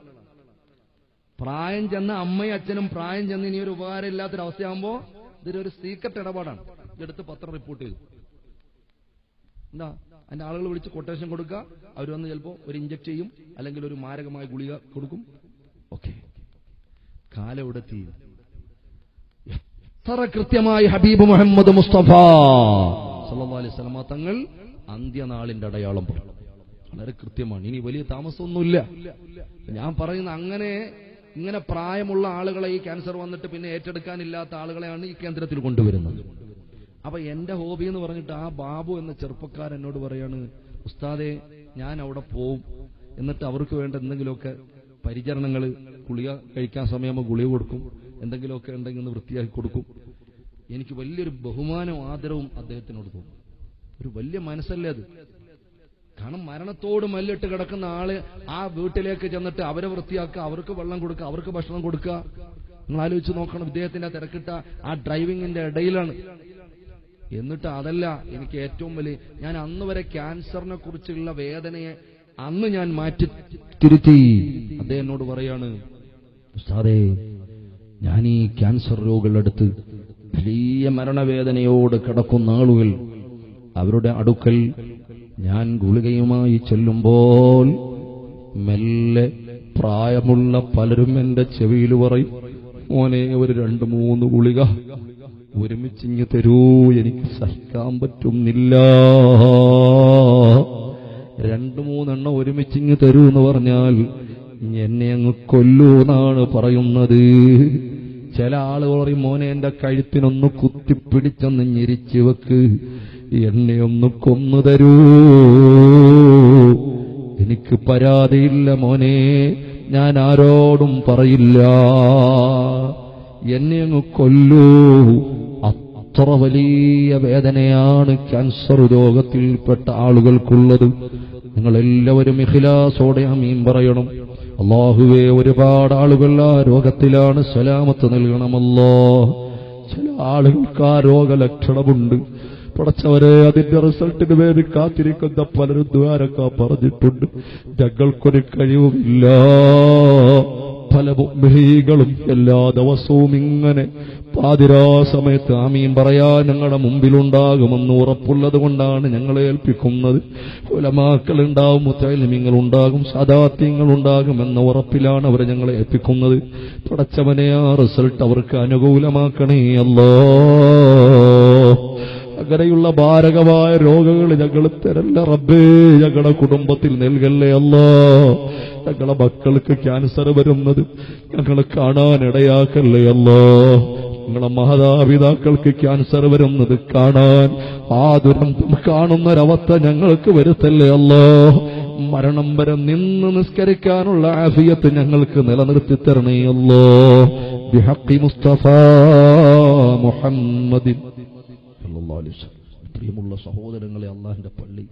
പ്രായം ചെന്ന അമ്മയും അച്ഛനും പ്രായം ചെന്ന് ഇനി ഒരു ഉപകാരം ഇല്ലാത്തൊരവസ്ഥയാകുമ്പോ ഇതൊരു സീക്രട്ട് ഇടപാടാണ്. ഇതെടുത്ത് പത്രം റിപ്പോർട്ട് ചെയ്തു. എന്താ അതിന്റെ ആളുകൾ വിളിച്ച് കൊട്ടേഷൻ കൊടുക്കുക. അവർ വന്ന് ചിലപ്പോൾ ഒരു ഇഞ്ചക്ട് ചെയ്യും, അല്ലെങ്കിൽ ഒരു മാരകമായ ഗുളിക കൊടുക്കും. ഓക്കെ, കാലം ഇവിടെ തീരും. എത്ര കൃത്യമായി ഹബീബ് മുഹമ്മദ് മുസ്തഫ സല്ലല്ലാഹു അലൈഹി വസല്ലം തങ്ങൾ അന്ത്യനാളിന്റെ അടയാളം പറഞ്ഞു. വളരെ കൃത്യമാണ്. ഇനി വലിയ താമസമൊന്നുമില്ല. ഞാൻ പറയുന്ന ഇങ്ങനെ പ്രായമുള്ള ആളുകളെ, ഈ ക്യാൻസർ വന്നിട്ട് പിന്നെ ഏറ്റെടുക്കാനില്ലാത്ത ആളുകളെയാണ് ഈ കേന്ദ്രത്തിൽ കൊണ്ടുവരുന്നത്. അപ്പൊ എന്റെ ഹോബി എന്ന് പറഞ്ഞിട്ട് ആ ബാബു എന്ന ചെറുപ്പക്കാരൻ എന്നോട് പറയാണ്, ഉസ്താദെ ഞാൻ അവിടെ പോവും, എന്നിട്ട് അവർക്ക് വേണ്ട എന്തെങ്കിലുമൊക്കെ പരിചരണങ്ങൾ, ഗുളിക കഴിക്കാൻ സമയമാകുമ്പോൾ ഗുളിക കൊടുക്കും, എന്തെങ്കിലുമൊക്കെ ഉണ്ടെങ്കിൽ ഒന്ന് വൃത്തിയാക്കി കൊടുക്കും. എനിക്ക് വലിയൊരു ബഹുമാനവും ആദരവും അദ്ദേഹത്തിനോട് തോന്നും. ഒരു വലിയ മനസ്സല്ലേ അത്. കാരണം മരണത്തോട് മല്ലിട്ട് കിടക്കുന്ന ആള് ആ വീട്ടിലേക്ക് ചെന്നിട്ട് അവരെ വൃത്തിയാക്കുക, അവർക്ക് വെള്ളം കൊടുക്കുക, അവർക്ക് ഭക്ഷണം കൊടുക്കുക. നിങ്ങൾ ആലോചിച്ച് നോക്കണം, ഇദ്ദേഹത്തിന്റെ തിരക്കിട്ട ആ ഡ്രൈവിംഗിന്റെ ഇടയിലാണ്. എന്നിട്ട് അതല്ല എനിക്ക് ഏറ്റവും വലിയ, ഞാൻ അന്ന് വരെ ക്യാൻസറിനെ കുറിച്ചുള്ള വേദനയെ അന്ന് ഞാൻ മാറ്റി തിരുത്തി. അദ്ദേഹം എന്നോട് പറയാണ്, ഉസ്താദേ ഞാൻ ഈ ക്യാൻസർ രോഗികളുടെ അടുത്ത് വലിയ മരണവേദനയോട് കിടക്കുന്ന ആളുകൾ, അവരുടെ അടുക്കൽ ഞാൻ ഗുളികയുമായി ചെല്ലുമ്പോൾ മെല്ലെ പ്രായമുള്ള പലരും എന്റെ ചെവിയിൽ പറയും, മോനെ ഒരു 2-3 ഗുളിക ഒരുമിച്ചിങ്ങ് തരൂ, എനിക്ക് സഹിക്കാൻ പറ്റുന്നില്ല. 2-3 എണ്ണം ഒരുമിച്ചിങ്ങ് തരൂ എന്ന് പറഞ്ഞാൽ എന്നെ അങ്ങ് കൊല്ലൂന്നാണ് പറയുന്നത്. ചില ആളുകൾ പറയും, മോനെ എന്റെ കഴുത്തിനൊന്ന് കുത്തിപ്പിടിച്ചൊന്ന് ഞെരിച്ചു വെക്ക്, എന്നെ ഒന്ന് കൊന്നു തരൂ, എനിക്ക് പരാതിയില്ല മോനെ, ഞാൻ ആരോടും പറയില്ല, എന്നെ അങ്ങ് കൊല്ലൂ. അത്ര വലിയ വേദനയാണ് ക്യാൻസർ രോഗത്തിൽപ്പെട്ട ആളുകൾക്കുള്ളത്. നിങ്ങളെല്ലാവരും ഇഖ്ലാസോടെ ആമീൻ പറയണം. അല്ലാഹുവേ, ഒരുപാട് ആളുകൾ ആ രോഗത്തിലാണ്, സലാമത്ത് നൽകണമല്ലോ. ചില ആളുകൾക്ക് ആ രോഗലക്ഷണമുണ്ട്. പടച്ചവരെ, അതിന്റെ റിസൾട്ടിന് വേണ്ടി കാത്തിരിക്കുന്ന പലരും ദ്വാരക്കാ പറഞ്ഞിട്ടുണ്ട്. ഞങ്ങൾക്കൊരു കഴിവുമില്ല. പല മുഅ്മിനീങ്ങളും എല്ലാ ദിവസവും ഇങ്ങനെ പാതിരാ സമയത്ത് ആമീൻ പറയാൻ ഞങ്ങളുടെ മുമ്പിലുണ്ടാകുമെന്ന് ഉറപ്പുള്ളത് കൊണ്ടാണ് ഞങ്ങളെ ഏൽപ്പിക്കുന്നത്. ഉലമാക്കളുണ്ടാകും, മുത്തഅല്ലിമീങ്ങളുണ്ടാകും, സാദാത്യങ്ങളുണ്ടാകും എന്ന ഉറപ്പിലാണ് അവർ ഞങ്ങളെ ഏൽപ്പിക്കുന്നത്. പടച്ചവനെ, ആ റിസൾട്ട് അവർക്ക് അനുകൂലമാക്കണേ അല്ലാഹ്. അങ്ങനെയുള്ള മാരകമായ രോഗങ്ങൾ ഞങ്ങൾ തരല്ല റബ്ബേ. ഞങ്ങളുടെ കുടുംബത്തിൽ നൽകല്ലേ അല്ലാഹ്. ഞങ്ങളെ മക്കൾക്ക് ക്യാൻസർ വരുന്നത് ഞങ്ങൾ കാണാനിടയാക്കല്ലേ അല്ലാഹ്. ഞങ്ങളെ മാതാപിതാക്കൾക്ക് ക്യാൻസർ വരുന്നത് കാണാൻ, ആ ദുരന്തം കാണുന്നൊരവസ്ഥ ഞങ്ങൾക്ക് വരുത്തല്ലേ അല്ലാഹ്. മരണം വരെ നിന്ന് നിസ്കരിക്കാനുള്ള ആഫിയത്ത് ഞങ്ങൾക്ക് നിലനിർത്തി തരണേ അല്ലാഹ്. ബിഹഖി മുസ്തഫ മുഹമ്മദിൻ സല്ലല്ലാഹു അലൈഹി വസല്ലം. പ്രിയമുള്ള സഹോദരങ്ങളെ, അള്ളാഹിന്റെ പള്ളി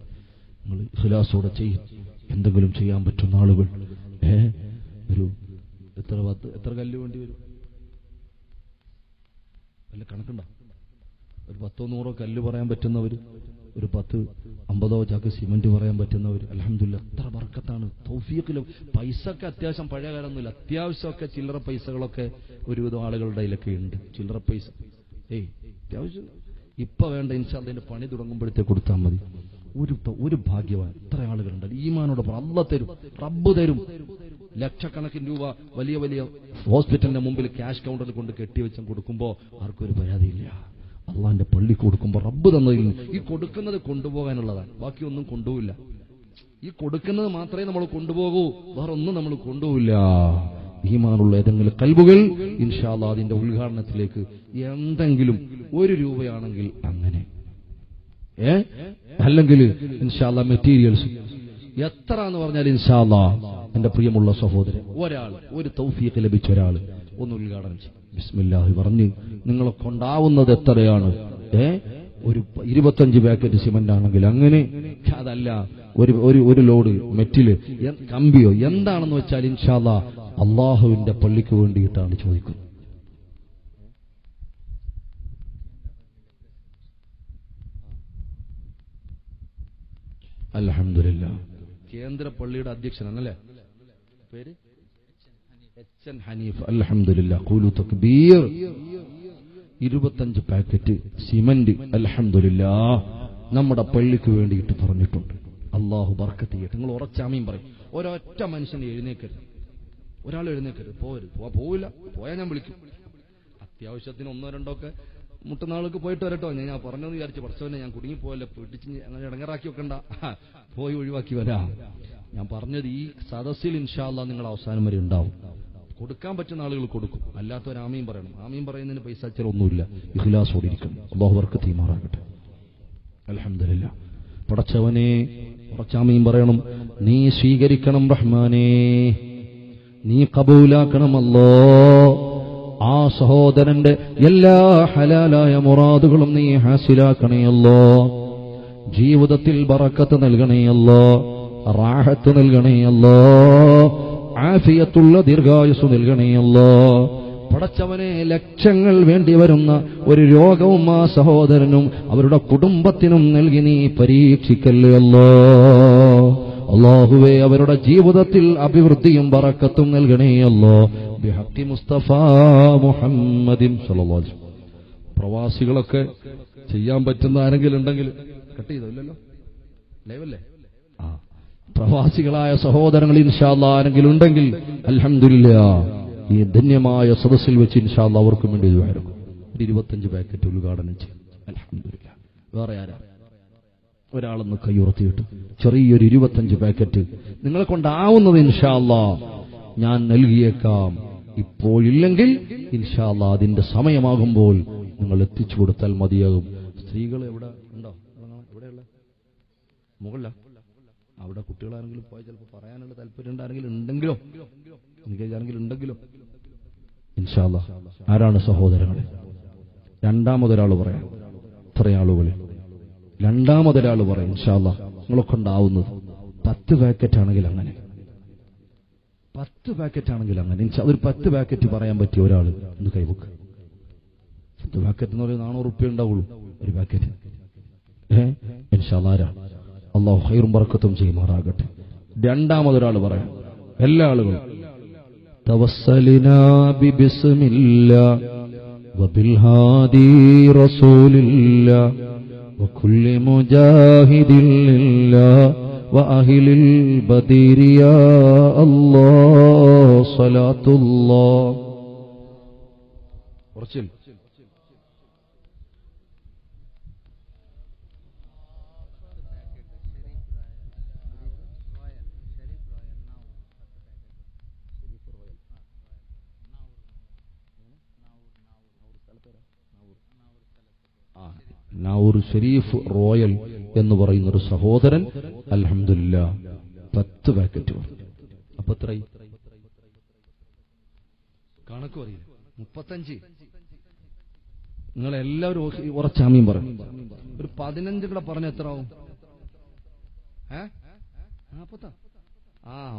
നിങ്ങൾ ഇഖ്ലാസോടെ ചെയ്യും. എന്തെങ്കിലും ചെയ്യാൻ പറ്റുന്ന ആളുകൾ ഒരു എത്ര കല്ല് വേണ്ടി വരും? വല്ല കണക്കുണ്ടോ? ഒരു 10-100 കല്ല് പറയാൻ പറ്റുന്നവർ, ഒരു 10-50 ചാക്ക് സിമന്റ് പറയാൻ പറ്റുന്നവർ, അൽഹംദുലില്ലാഹ് എത്ര ബർക്കത്താണ്. തൗഫീഖിലും പൈസക്ക് അത്യാവശ്യം പഴയ കാലമൊന്നുമില്ല, അത്യാവശ്യമൊക്കെ ചില്ലറ പൈസകളൊക്കെ ഒരുവിധം ആളുകളുടെ കയ്യിലൊക്കെ ഉണ്ട്. ചില്ലറ പൈസ അത്യാവശ്യം ഇപ്പൊ വേണ്ട, ഇൻഷാ അല്ലാഹ് അതിന്റെ പണി തുടങ്ങുമ്പോഴത്തേക്ക് കൊടുത്താൽ മതി. ഒരു ഭാഗ്യവാൻ എത്ര ആളുകളുണ്ട്. ഈമാനോടൊപ്പം അല്ലാഹ് തരും, റബ്ബ് തരും. ലക്ഷക്കണക്കിന് രൂപ വലിയ വലിയ ഹോസ്പിറ്റലിന്റെ മുമ്പിൽ ക്യാഷ് കൗണ്ടറിൽ കൊണ്ട് കെട്ടിവെച്ച് കൊടുക്കുമ്പോൾ ആർക്കൊരു പരാതിയില്ല. അള്ളാന്റെ പള്ളി കൊടുക്കുമ്പോൾ റബ്ബ് തന്നതിൽ ഈ കൊടുക്കുന്നത് കൊണ്ടുപോകാനുള്ളതാണ്, ബാക്കിയൊന്നും കൊണ്ടുപോവില്ല. ഈ കൊടുക്കുന്നത് മാത്രമേ നമ്മൾ കൊണ്ടുപോകൂ, വേറെ ഒന്നും നമ്മൾ കൊണ്ടുപോവില്ല. ഈമാനുള്ള ഏതെങ്കിലും കൽബുകൾ ഇൻഷാ അല്ലാഹ് അതിന്റെ ഉദ്ഘാടനത്തിലേക്ക് എന്തെങ്കിലും 1 രൂപയാണെങ്കിൽ അങ്ങനെ, അല്ലെങ്കിൽ ഇൻഷാ അല്ലാഹ് മെറ്റീരിയൽസ് എത്ര എന്ന് പറഞ്ഞാൽ ഇൻഷാ അല്ലാഹ് എന്റെ പ്രിയമുള്ള സഹോദരൻ, ഒരു തൗഫീഖ് ലഭിച്ച ഒരാൾ ഒന്ന് ഉദ്ഘാടനം ചെയ്യും. ബിസ്മില്ലാഹി പറഞ്ഞ് നിങ്ങളെ കൊണ്ടാവുന്നത് എത്രയാണ്? ഒരു 25 പാക്കറ്റ് സിമന്റ് ആണെങ്കിൽ അങ്ങനെ, അതല്ല ഒരു ലോഡ് മെറ്റില്, കമ്പിയോ എന്താണെന്ന് വെച്ചാൽ ഇൻഷാ അല്ലാഹ് അള്ളാഹുവിന്റെ പള്ളിക്ക് വേണ്ടിയിട്ടാണ് ചോദിക്കുന്നത്. അൽഹംദുലില്ലാഹ്. കേന്ദ്ര പള്ളിയുടെ അധ്യക്ഷനാണല്ലേ, പേര് എച്ച്.എൻ. ഹനീഫ്. അൽഹംദുലില്ലാഹ്, ഖൂലു തക്ബീർ. 25 പാക്കറ്റ് സിമന്റ് അൽഹംദുലില്ലാഹ് നമ്മുടെ പള്ളിക്ക് വേണ്ടിയിട്ട് പറഞ്ഞിട്ടുണ്ട്. അള്ളാഹു ബർക്കത്ത് ചെയ്യട്ടെ. നിങ്ങൾ ഉറച്ചാമീൻ പറയും. ഒരൊറ്റ മനുഷ്യനെ എഴുന്നേക്കരുത്, ഒരാൾ എഴുന്നേക്കരുത്, പോവില്ല. പോയാൽ ഞാൻ വിളിക്കും. അത്യാവശ്യത്തിന് 1-2 ഒക്കെ മുട്ടുനാൾക്ക് പോയിട്ട് വരട്ടോ. ഞാൻ പറഞ്ഞെന്ന് വിചാരിച്ചു, പഠിച്ചവനെ ഞാൻ കുടുങ്ങിപ്പോയല്ലേ, പിടിച്ച് അങ്ങനെ ഇടങ്ങറാക്കി വെക്കണ്ട, പോയി ഒഴിവാക്കി വരാം. ഞാൻ പറഞ്ഞത് ഈ സദസ്സിൽ ഇൻഷാ അല്ലാഹ് നിങ്ങൾ അവസാനം വരെ ഉണ്ടാവും. കൊടുക്കാൻ പറ്റുന്ന ആളുകൾ കൊടുക്കും, അല്ലാത്തവർ ആമീൻ പറയണം. ആമീൻ പറയുന്നതിന് പൈസ അച്ചറൊന്നുമില്ല. ഇഖ്ലാസോടെ ഇരിക്കണം. അല്ലാഹു ബർക്കത്ത് ചെയ്യുമാറാകട്ടെ. അൽഹംദുലില്ലാഹ്. പടച്ചവനെ, കുറച്ചാമീൻ പറയണം. നീ സ്വീകരിക്കണം റഹ്മാനേ, നീ കബൂലാക്കണം അല്ലാഹ്. ആ സഹോദരന്റെ എല്ലാ ഹലാലായ മുറാദുകളും നീ ഹാസിലാക്കണേ അല്ലാഹ്. ജീവിതത്തിൽ ബറക്കത്ത് നൽകണേ അല്ലാഹ്, റാഹത്ത് നൽകണേ അല്ലാഹ്, ആഫിയത്തുള്ള ദീർഘായുസ് നൽകണേ അല്ലാഹ്. പടച്ചവനെ, ലക്ഷങ്ങൾ വേണ്ടി വരുന്ന ഒരു രോഗവും ആ സഹോദരനും അവരുടെ കുടുംബത്തിനും നൽകി നീ പരീക്ഷിക്കല്ലേ അല്ലാഹ്. അല്ലാഹുവേ, അവരുടെ ജീവിതത്തിൽ അഭിവൃദ്ധിയും ബറക്കത്തും നൽകണേ അല്ലാഹ്. ബിഹഖി മുസ്തഫ മുഹമ്മദിൻ സല്ലല്ലാഹു അലൈഹി വസല്ലം. പ്രവാസികളൊക്കെ ചെയ്യാൻ പറ്റുന്ന ആരെങ്കിലും ഉണ്ടെങ്കിൽ കട്ട് ചെയ്തല്ലോ, ലൈവല്ലേ? പ്രവാസികളായ സഹോദരങ്ങൾ ഇൻഷാ അല്ലാഹ് ആരെങ്കിലും ഉണ്ടെങ്കിൽ അൽഹംദുലില്ലാഹ് ഈ ധന്യമായ സദസ്സിൽ വെച്ച് ഇൻഷാ അല്ലാഹ് അവർക്കും വേണ്ടി ദുആ ചെയ്യും. 25 പാക്കറ്റ് ഉദ്ഘാടനം ചെയ്യും. അൽഹംദുലില്ലാഹ്. വേറെ ആരാ? ഒരാളൊന്ന് കൈയുറത്തിയിട്ട് ചെറിയൊരു 25 പാക്കറ്റ് നിങ്ങളെ കൊണ്ടാവുന്നത് ഇൻഷാ അല്ലാഹ് ഞാൻ നൽകിയേക്കാം. ഇപ്പോഴില്ലെങ്കിൽ ഇൻഷാ അല്ലാഹ് അതിന്റെ സമയമാകുമ്പോൾ നിങ്ങൾ എത്തിച്ചു കൊടുത്താൽ മതിയാകും. സ്ത്രീകൾ എവിടെ ഉണ്ടോ? എവിടെയുള്ള മുകളില അവിടെ കുട്ടികളാണെങ്കിലും പോയി ചിലപ്പോൾ പറയാനുള്ള താല്പര്യം ഉണ്ടാരെങ്കിലും ഉണ്ടെങ്കിലോ, എനിക്കാണെങ്കിലും ഉണ്ടെങ്കിലോ ഇൻഷാ അല്ലാഹ്. ആരാണ് സഹോദരങ്ങളെ? രണ്ടാമതൊരാൾ പറയാം. ഇത്രയും ആളുകളിൽ രണ്ടാമതൊരാൾ പറയും ഇൻഷാ അല്ലാഹ് നിങ്ങളൊക്കെ ഉണ്ടാവുന്നത് 10 പാക്കറ്റ് ആണെങ്കിൽ അങ്ങനെ, 10 പാക്കറ്റ് ആണെങ്കിൽ അങ്ങനെ. അതൊരു 10 പാക്കറ്റ് പറയാൻ പറ്റിയ ഒരാൾ ഒന്ന് കൈവക്ക്. 10 പാക്കറ്റ് എന്ന് പറയുന്നത് 400 റുപ്യ ഉണ്ടാവുള്ളൂ ഒരു പാക്കറ്റ്. ഇൻഷാ അല്ലാഹ് അല്ലാഹു ഖൈറും ബറക്കത്തും ചെയ്യുമാറാകട്ടെ. രണ്ടാമതൊരാൾ പറയാം, എല്ലാ ആളുകളും തവസ്സലിനാ ബിസ്മില്ലാ വബിൽഹാദി റസൂലില്ലാ വകുല്ലി മുജാഹിദിൻ ലില്ലാ വഅഹ്ലിൽ ബദരി യാ അല്ലാഹ് സ്വലാത്തുല്ലാഹ്. കുറച്ചിൽ നാവൂർ ഷരീഫ് റോയൽ എന്ന് പറയുന്ന ഒരു സഹോദരൻ അൽഹംദുലില്ലാ 10 പാക്കറ്റ്. അപ്പൊ എത്രയായി കണക്ക് പറയില്ല? 35. നിങ്ങളെല്ലാവരും ഉറച്ചാമ്യം പറയും. ഒരു 15 കൂടെ പറഞ്ഞ എത്ര ആവും? 40.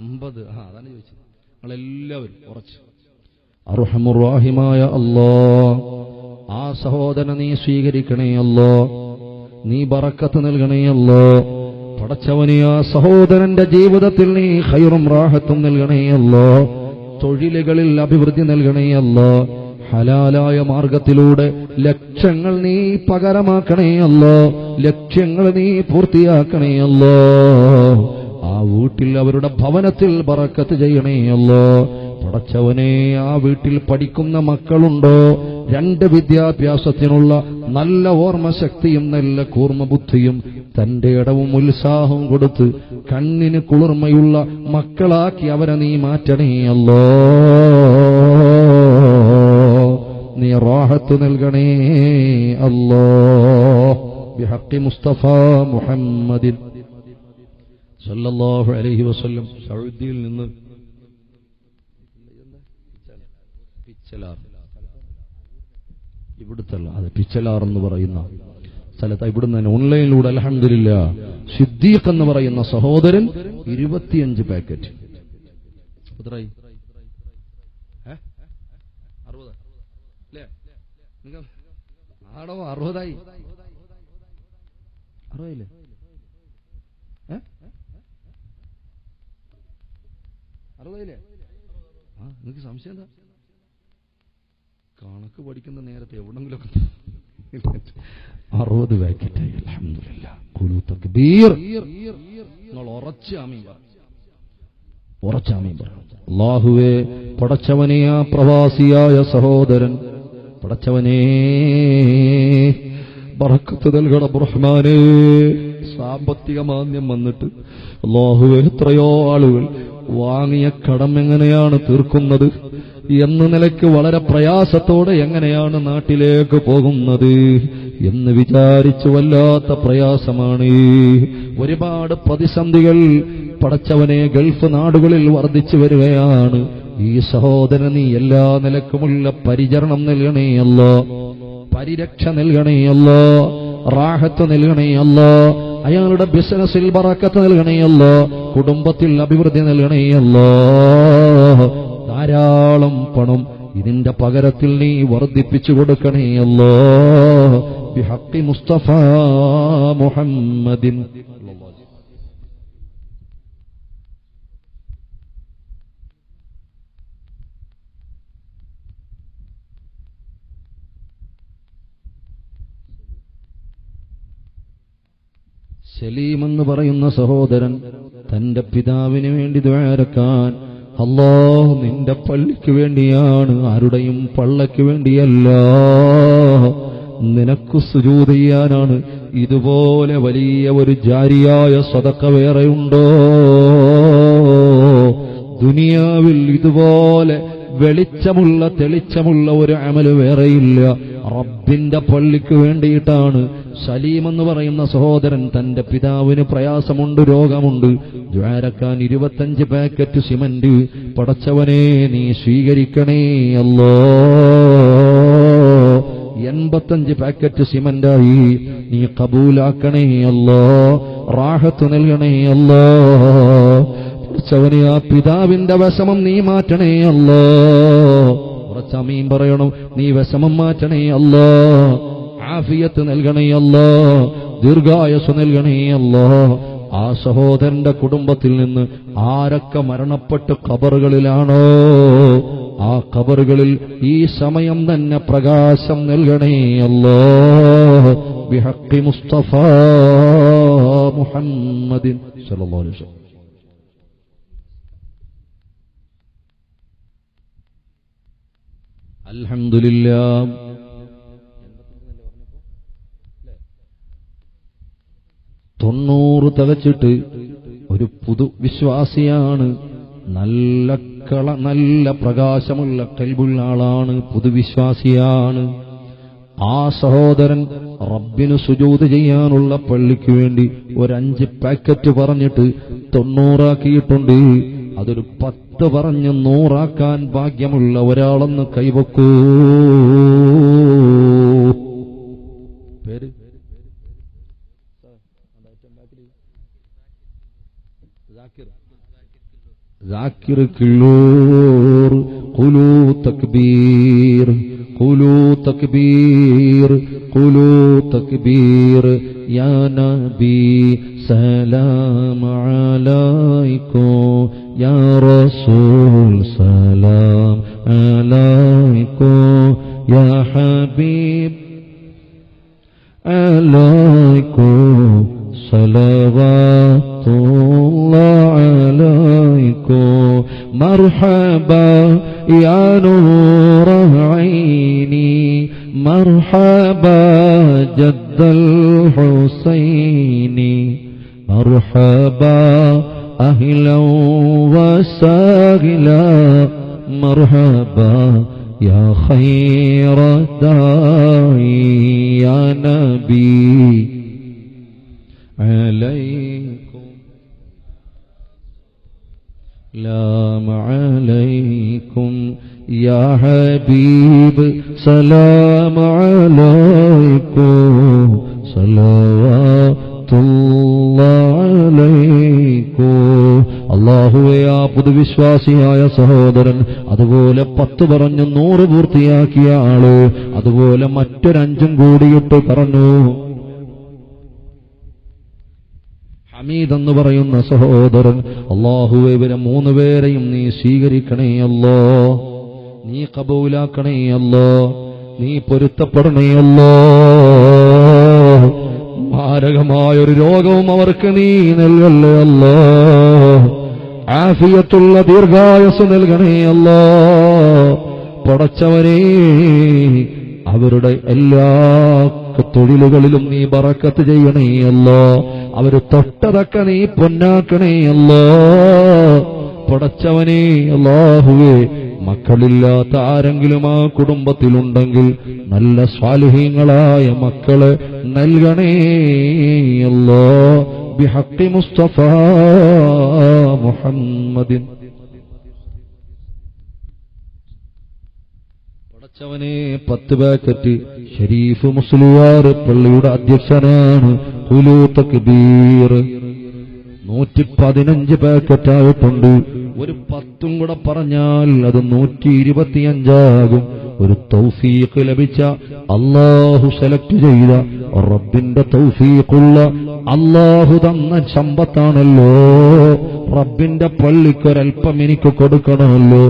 50. അതാണ് ചോദിച്ചത്. നിങ്ങളെല്ലാവരും ഉറച്ച്. അർഹമുർ റഹീമായ അല്ലാഹ്, ആ സഹോദരനെ നീ സ്വീകരിക്കണേ അല്ലോ, നീ ബറക്കത്ത് നൽകണേ അല്ലോ. പടച്ചവനെ ആ സഹോദരന്റെ ജീവിതത്തിൽ നീ ഖൈറും റാഹത്തും നൽകണേ അല്ലോ, തൊഴിലുകളിൽ അഭിവൃദ്ധി നൽകണേ അല്ലോ, ഹലാലായ മാർഗത്തിലൂടെ ലക്ഷ്യങ്ങൾ നീ പകരമാക്കണേ അല്ലോ, ലക്ഷ്യങ്ങൾ നീ പൂർത്തിയാക്കണേ അല്ലോ. ആ വീട്ടിൽ അവരുടെ ഭവനത്തിൽ ബറക്കത്ത് ചെയ്യണേ അല്ലോ. പടച്ചവനെ ആ വീട്ടിൽ പഠിക്കുന്ന മക്കളുണ്ടോ, 2 വിദ്യാഭ്യാസത്തിനുള്ള നല്ല ഓർമ്മശക്തിയും നല്ല കൂർമ്മബുദ്ധിയും തന്റെ ഇടവും ഉത്സാഹവും കൊടുത്ത് കണ്ണിന് കുളിർമയുള്ള മക്കളാക്കി അവരെ നീ മാറ്റണേ അല്ലോ. നീ റാഹത്ത് നൽകണേ അല്ലോ. ബിഹഖി മുസ്തഫ മുഹമ്മദിൻ സല്ലല്ലാഹു അലൈഹി വസല്ലം. സൗദിയിൽ നിന്ന് ഇവിടുത്തല്ല, അത് പിച്ചലാർ എന്ന് പറയുന്ന സ്ഥലത്ത്, ഇവിടുന്ന് തന്നെ ഓൺലൈനിലൂടെ അൽഹംദുലില്ലാ സിദ്ദീഖ് എന്ന് പറയുന്ന സഹോദരൻ 25 പാക്കറ്റ്. എത്രയായി? 60 അല്ലേ? ആടോ 60ആയി. 60 60 നിങ്ങൾക്ക് സംശയം എന്താ? കണക്ക് പഠിക്കുന്ന നേരത്തെ എവിടെങ്കിലൊക്കെ 60 പാക്കറ്റായി. അൽഹംദുലില്ലാ. ഖുലൂ തക്ബീർ. നിങ്ങൾ ഉറച്ചാമീൻ പറ. അല്ലാഹുവേ, പടച്ചവനെ ആ പ്രവാസിയായ സഹോദരൻ, പടച്ചവനെ ബറക്കത്ത് നൽകണം റഹ്മാനേ. സാമ്പത്തിക മാന്ദ്യം വന്നിട്ട് അല്ലാഹുവേ, എത്രയോ ആളുകൾ വാങ്ങിയ കടം എങ്ങനെയാണ് തീർക്കുന്നത് എന്ന നിലയ്ക്ക് വളരെ പ്രയാസത്തോടെ എങ്ങനെയാണ് നാട്ടിലേക്ക് പോകുന്നത് എന്ന് വിചാരിച്ചു വല്ലാത്ത പ്രയാസമാണ്. ഒരുപാട് പ്രതിസന്ധികൾ പടച്ചവനെ ഗൾഫ് നാടുകളിൽ വർദ്ധിച്ചു വരികയാണ്. ഈ സഹോദരൻ നീ എല്ലാ നിലക്കുമുള്ള പരിചരണം നൽകണേ അല്ലോ, പരിരക്ഷ നൽകണേ അല്ലോ, റാഹത്ത് നൽകണേ അല്ലോ. അയാളുടെ ബിസിനസ്സിൽ ബറക്കത്ത് നൽകണേ അല്ലോ, കുടുംബത്തിൽ അഭിവൃദ്ധി നൽകണേ അല്ലോ. ധാരാളം പണം ഇതിന്റെ പകരത്തിൽ നീ വർദ്ധിപ്പിച്ചു കൊടുക്കണേ അല്ലോ. ബിഹഖി മുസ്തഫ മുഹമ്മദിൻ. സലീം എന്ന് പറയുന്ന സഹോദരൻ തന്റെ പിതാവിന് വേണ്ടി ദുആരക്കാൻ, അല്ലാഹ് നിന്റെ പള്ളിക്ക് വേണ്ടിയാണ്, ആരുടെയും പള്ളക്ക് വേണ്ടിയല്ല, നിനക്ക് സുജൂദ് ചെയ്യാനാണ്. ഇതുപോലെ വലിയ ഒരു ജാരിയായ സദഖ വേറെയുണ്ടോ? ദുനിയാവിൽ ഇതുപോലെ വെളിച്ചമുള്ള തെളിച്ചമുള്ള ഒരു അമല് വേറെയില്ല. റബ്ബിന്റെ പള്ളിക്ക് വേണ്ടിയിട്ടാണ് സലീം എന്ന് പറയുന്ന സഹോദരൻ തന്റെ പിതാവിന് പ്രയാസമുണ്ട്, രോഗമുണ്ട്, ദ്വാരക്കാൻ 25 പാക്കറ്റ് സിമന്റ് പടച്ചവനെ നീ സ്വീകരിക്കണേ അല്ലോ. 85 പാക്കറ്റ് സിമന്റായി നീ കബൂലാക്കണേ അല്ലോ. റാഹത്ത് നൽകണേ അല്ലാ. കുറച്ചവനെ ആ പിതാവിന്റെ വിഷമം നീ മാറ്റണേ അല്ലാ. കുറച്ചമീൻ പറയണം, നീ വിഷമം മാറ്റണേ അല്ലാ. ആഫിയത്ത് നൽകണേ അല്ലാ, ദീർഘായുസ്സ് നൽകണേ അല്ലാ. ആ സഹോദരന്റെ കുടുംബത്തിൽ നിന്ന് ആരൊക്കെ മരണപ്പെട്ട് ഖബറുകളിലാണോ ആ ഖബറുകളിൽ ഈ സമയം തന്നെ പ്രകാശം നൽകണേ അല്ലാഹ്. ബിഹഖി മുസ്തഫ മുഹമ്മദിൻ സല്ലല്ലാഹു അലൈഹി വസല്ലം. അൽഹംദുലില്ലാഹ്. 90 തികച്ചിട്ട് ഒരു പുതു വിശ്വാസിയാണ്. നല്ല പ്രകാശമുള്ള ഖൽബുള്ള ആളാണ്, പുതുവിശ്വാസിയാണ്. ആ സഹോദരൻ റബ്ബിന് സുജൂദ് ചെയ്യാനുള്ള പള്ളിക്ക് വേണ്ടി ഒരു 5 പാക്കറ്റ് പറഞ്ഞിട്ട് 90 ആക്കിയിട്ടുണ്ട്. അതൊരു 10 പറഞ്ഞ് 100 ആക്കാൻ ഭാഗ്യമുള്ള ഒരാളെന്ന് കൈവക്കൂ. പേര് ذاكر كلور قولوا تكبير قولوا تكبير قولوا تكبير يا نبي سلام عليكم يا رسول سلام عليكم يا حبيب عليكم صلوات الله عليكم مرحبا يا نور عيني مرحبا جد الحسين مرحبا أهلا وسهلا مرحبا يا خير داعي يا نبي عليكم سلام عليكم يا حبيب سلام عليكم صلوات الله عليكم. അല്ലാഹുവേ, ആ പുതുവിശ്വാസിയായ സഹോദരൻ അതുപോലെ 10 പറഞ്ഞ് 100 പൂർത്തിയാക്കിയ ആള് അതുപോലെ മറ്റൊരു 5 കൂടിയിട്ട് പറഞ്ഞു. ഹമീദ് എന്ന് പറയുന്ന സഹോദരൻ, അല്ലാഹുവേ, ഇവരെ 3 പേരെയും നീ സ്വീകരിക്കണേ അല്ലാ, നീ കബൂലാക്കണേ അല്ലാ, നീ പൊരുത്തപ്പെടണേ അല്ലാ. മാരകമായൊരു രോഗവും അവർക്ക് നീ നൽകല്ലേ അല്ലാ. ആഫിയത്തുള്ള ദീർഘായുസ്സ് നൽകണേ അല്ലാ. പടച്ചവനേ, അവരുടെ എല്ലാ തൊഴിലുകളിലും നീ ബറക്കത്ത് ചെയ്യണേ അല്ലാ. അവര് തൊട്ടതൊക്കെ നീ പൊന്നാക്കണേ അല്ലാ. പടച്ചവനേ, അല്ലാഹുവേ, മക്കളില്ലാത്ത ആരെങ്കിലും ആ കുടുംബത്തിലുണ്ടെങ്കിൽ നല്ല സ്വാലിഹീങ്ങളായ മക്കളെ നൽകണേ അല്ലാ. ബിഹഖി മുസ്തഫ മുഹമ്മദിൻ. പടച്ചവനെ, 10 പാക്കറ്റ് ഷരീഫ് മുസ്ലിയാർ പള്ളിയുടെ അധ്യക്ഷനാണ്. ഖുലൂ തക്ബീർ 115 പാക്കറ്റായിട്ടുണ്ട്. ഒരു 10 കൂടെ പറഞ്ഞാൽ അത് 125 ഒരു തൗഫീഖ് ലഭിച്ച, അല്ലാഹു സെലക്ട് ചെയ്ത, റബ്ബിന്റെ തൗഫീഖുള്ള, അല്ലാഹു തന്ന സമ്പത്താണല്ലോ. റബ്ബിന്റെ പള്ളിക്കൊരൽപ്പം എനിക്ക് കൊടുക്കണമല്ലോ.